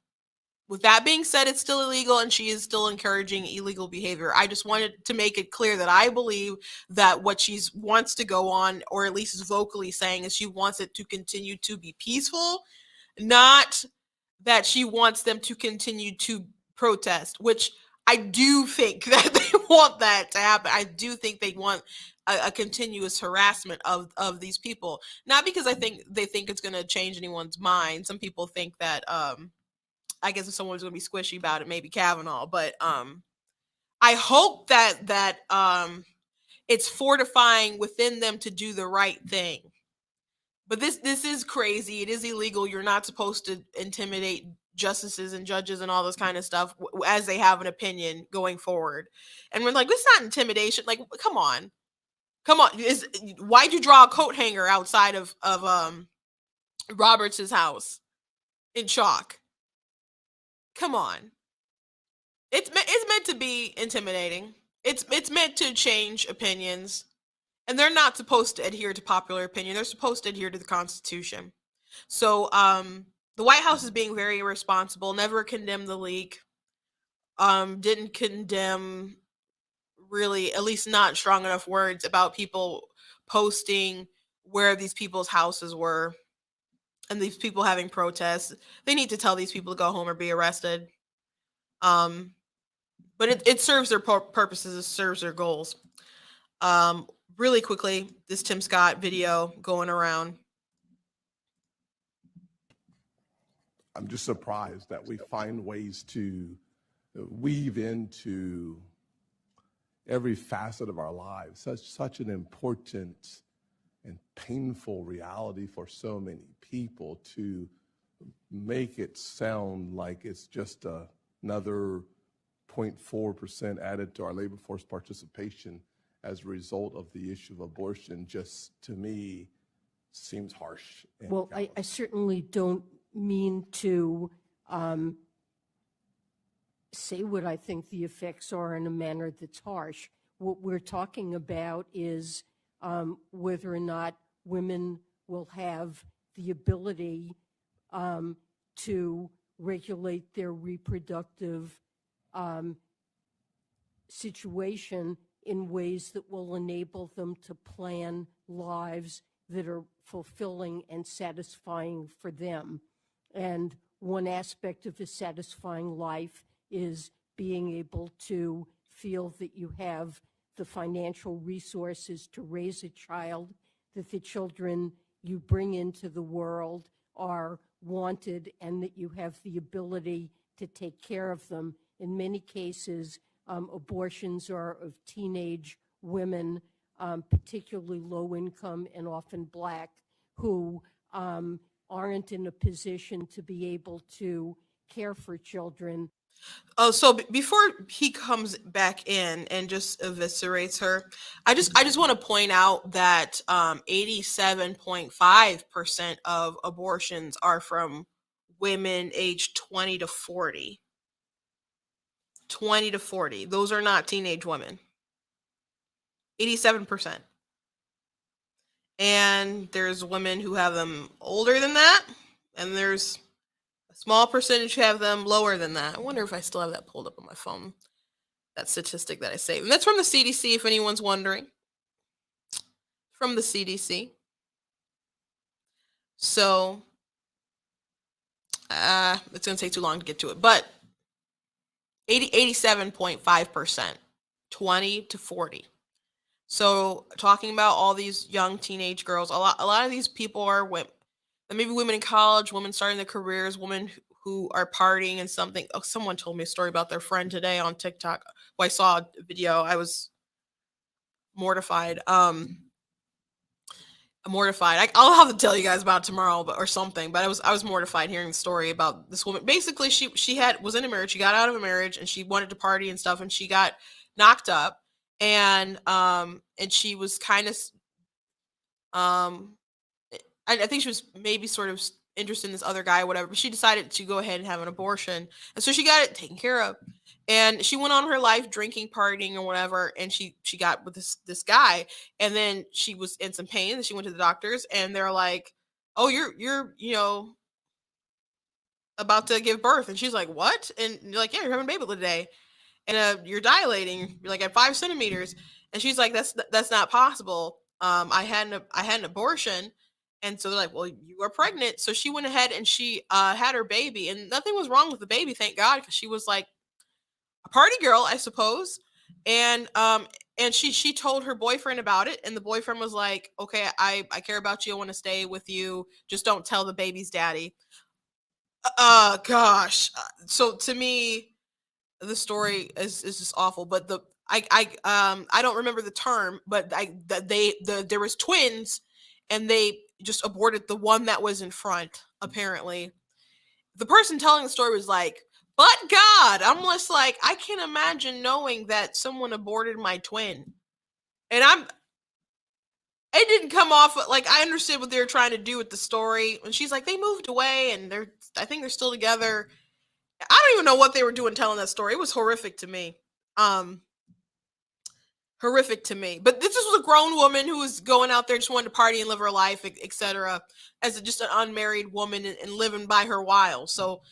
Speaker 1: With that being said, it's still illegal, and she is still encouraging illegal behavior. I just wanted to make it clear that I believe that what she wants to go on, or at least is vocally saying, is she wants it to continue to be peaceful, not that she wants them to continue to protest, which I do think that they want that to happen. I do think they want a continuous harassment of these people, not because I think they think it's going to change anyone's mind. Some people think that I guess if someone's going to be squishy about it, maybe Kavanaugh, but I hope that it's fortifying within them to do the right thing. But this is crazy. It is illegal. You're not supposed to intimidate justices and judges and all this kind of stuff as they have an opinion going forward. And we're like, it's not intimidation. Like, come on. Why'd you draw a coat hanger outside of Roberts' house in chalk? Come on. It's meant to be intimidating. It's meant to change opinions. And they're not supposed to adhere to popular opinion. They're supposed to adhere to the Constitution. So the White House is being very irresponsible, never condemned the leak. Didn't condemn, really, at least not strong enough words about people posting where these people's houses were and these people having protests. They need to tell these people to go home or be arrested. But it serves their purposes. It serves their goals. Really quickly, this Tim Scott video going around.
Speaker 10: I'm just surprised that we find ways to weave into every facet of our lives such an important and painful reality for so many people, to make it sound like it's just another 0.4% added to our labor force participation as a result of the issue of abortion. Just, to me, seems harsh.
Speaker 11: Well, I certainly don't mean to say what I think the effects are in a manner that's harsh. What we're talking about is whether or not women will have the ability to regulate their reproductive situation in ways that will enable them to plan lives that are fulfilling and satisfying for them. And one aspect of a satisfying life is being able to feel that you have the financial resources to raise a child, that the children you bring into the world are wanted, and that you have the ability to take care of them. In many cases, abortions are of teenage women particularly low income and often Black, who aren't in a position to be able to care for children.
Speaker 1: Oh, so before he comes back in and just eviscerates her, I just want to point out that 87.5% of abortions are from women aged 20 to 40. 20 to 40. Those are not teenage women. 87%. And there's women who have them older than that, and there's a small percentage who have them lower than that. I wonder if I still have that pulled up on my phone. That statistic that I saved. And that's from the CDC, if anyone's wondering. From the CDC. So, it's going to take too long to get to it. But 87.5%, 20 to 40. So, talking about all these young teenage girls, a lot of these people are women. Maybe women in college, women starting their careers, women who are partying and something. Oh, someone told me a story about their friend today on TikTok. Well, I saw a video. I was mortified. Mortified. I'll have to tell you guys about it tomorrow, or something. But I was mortified hearing the story about this woman. Basically, she was in a marriage. She got out of a marriage and she wanted to party and stuff, and she got knocked up, and she was kind of I think she was maybe sort of interested in this other guy or whatever, but she decided to go ahead and have an abortion. And so she got it taken care of. And she went on her life drinking, partying, or whatever. And she got with this guy. And then she was in some pain. And she went to the doctors, and they're like, "Oh, you're about to give birth." And she's like, "What?" And you're like, "Yeah, you're having a baby today. And you're dilating. You're like at 5 centimeters." And she's like, "That's not possible. I had an abortion." And so they're like, "Well, you are pregnant." So she went ahead and she had her baby, and nothing was wrong with the baby, thank God, because she was like a party girl, I suppose. And she told her boyfriend about it, and the boyfriend was like, "Okay, I care about you. I want to stay with you. Just don't tell the baby's daddy." Gosh. So to me, the story is just awful. But I don't remember the term, but there was twins, and they just aborted the one that was in front. Apparently, the person telling the story was like, "But God," I'm just like, I can't imagine knowing that someone aborted my twin, and it didn't come off like I understood what they were trying to do with the story. And she's like, "They moved away, and I think they're still together." I don't even know what they were doing telling that story. It was horrific to me. Horrific to me. But this was a grown woman who was going out there just wanting to party and live her life, etc., as just an unmarried woman and living by her while. So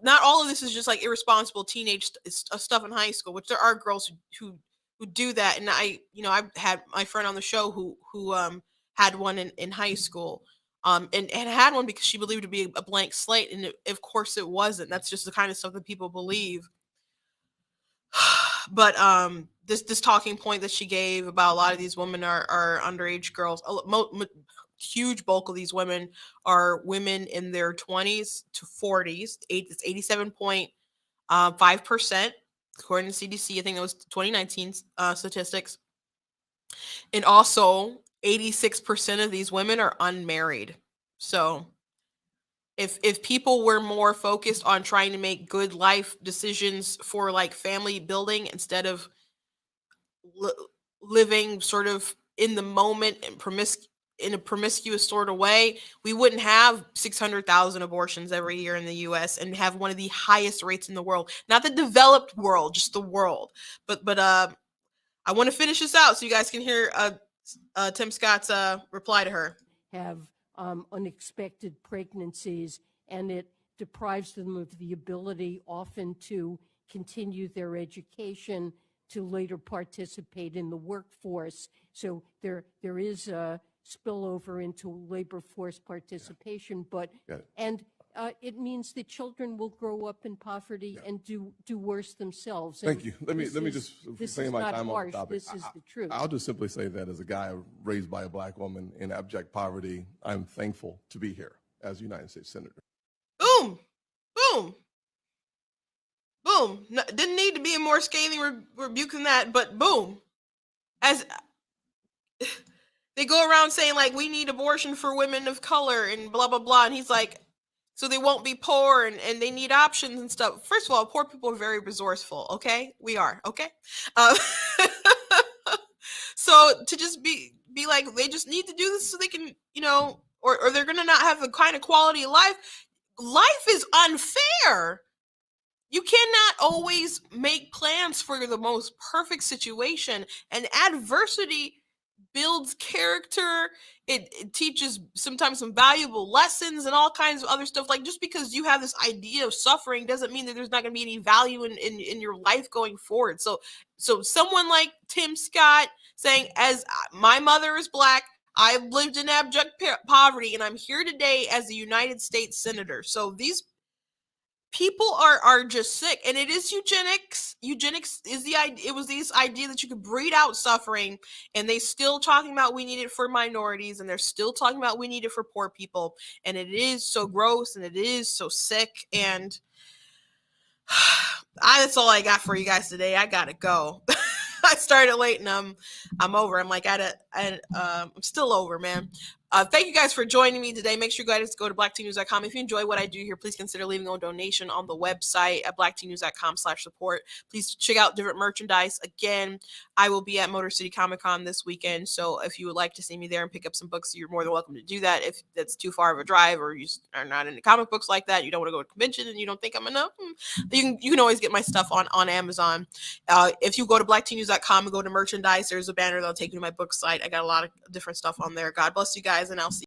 Speaker 1: not all of this is just like irresponsible teenage stuff in high school, which there are girls who do that. And I've had my friend on the show who had one in high school. And had one because she believed it to be a blank slate, and of course it wasn't. That's just the kind of stuff that people believe. But this talking point that she gave about a lot of these women are underage girls. Huge bulk of these women are women in their 20s to 40s. It's 87.5%, according to CDC. I think that was 2019 statistics. And also 86% of these women are unmarried. So if people were more focused on trying to make good life decisions for like family building instead of living sort of in the moment and in a promiscuous sort of way, we wouldn't have 600,000 abortions every year in the US and have one of the highest rates in the world. Not the developed world, just the world. But I want to finish this out so you guys can hear Tim Scott's reply to her.
Speaker 11: Have unexpected pregnancies, and it deprives them of the ability often to continue their education, to later participate in the workforce. So there is a spillover into labor force participation, it means that children will grow up in poverty and do worse themselves.
Speaker 10: Thank you. Let me just say my time on
Speaker 11: harsh.
Speaker 10: the topic.
Speaker 11: This is the truth.
Speaker 10: I'll just simply say that as a guy raised by a black woman in abject poverty, I'm thankful to be here as a United States Senator.
Speaker 1: Boom, boom, boom. No, didn't need to be a more scathing rebuke than that, but boom. As they go around saying like we need abortion for women of color and blah blah blah, and he's like, so they won't be poor and they need options and stuff. First of all, poor people are very resourceful. Okay, we are okay. Um, so to just be like they just need to do this so they can, you know, or they're gonna not have the kind of quality of life. Life is unfair. You cannot always make plans for the most perfect situation, and adversity builds character. It teaches sometimes some valuable lessons and all kinds of other stuff. Like, just because you have this idea of suffering doesn't mean that there's not going to be any value in your life going forward. So someone like Tim Scott saying, as my mother is Black, I've lived in abject poverty, and I'm here today as a United States senator. So these people are just sick, and it is eugenics. Eugenics is the idea. It was this idea that you could breed out suffering, and they still talking about we need it for minorities, and they're still talking about we need it for poor people, and it is so gross and it is so sick. And that's all I got for you guys today. I gotta go. I started late and I'm over. I'm like I'm still over, man. Thank you guys for joining me today. Make sure you guys go to blacktnews.com. If you enjoy what I do here, please consider leaving a donation on the website at blacktnews.com/support. Please check out different merchandise. Again, I will be at Motor City Comic Con this weekend. So if you would like to see me there and pick up some books, you're more than welcome to do that. If that's too far of a drive, or you are not into comic books like that, you don't want to go to a convention and you don't think I'm enough, you can always get my stuff on Amazon. If you go to blacktnews.com and go to merchandise, there's a banner that'll take you to my book site. I got a lot of different stuff on there. God bless you guys, and I'll see you.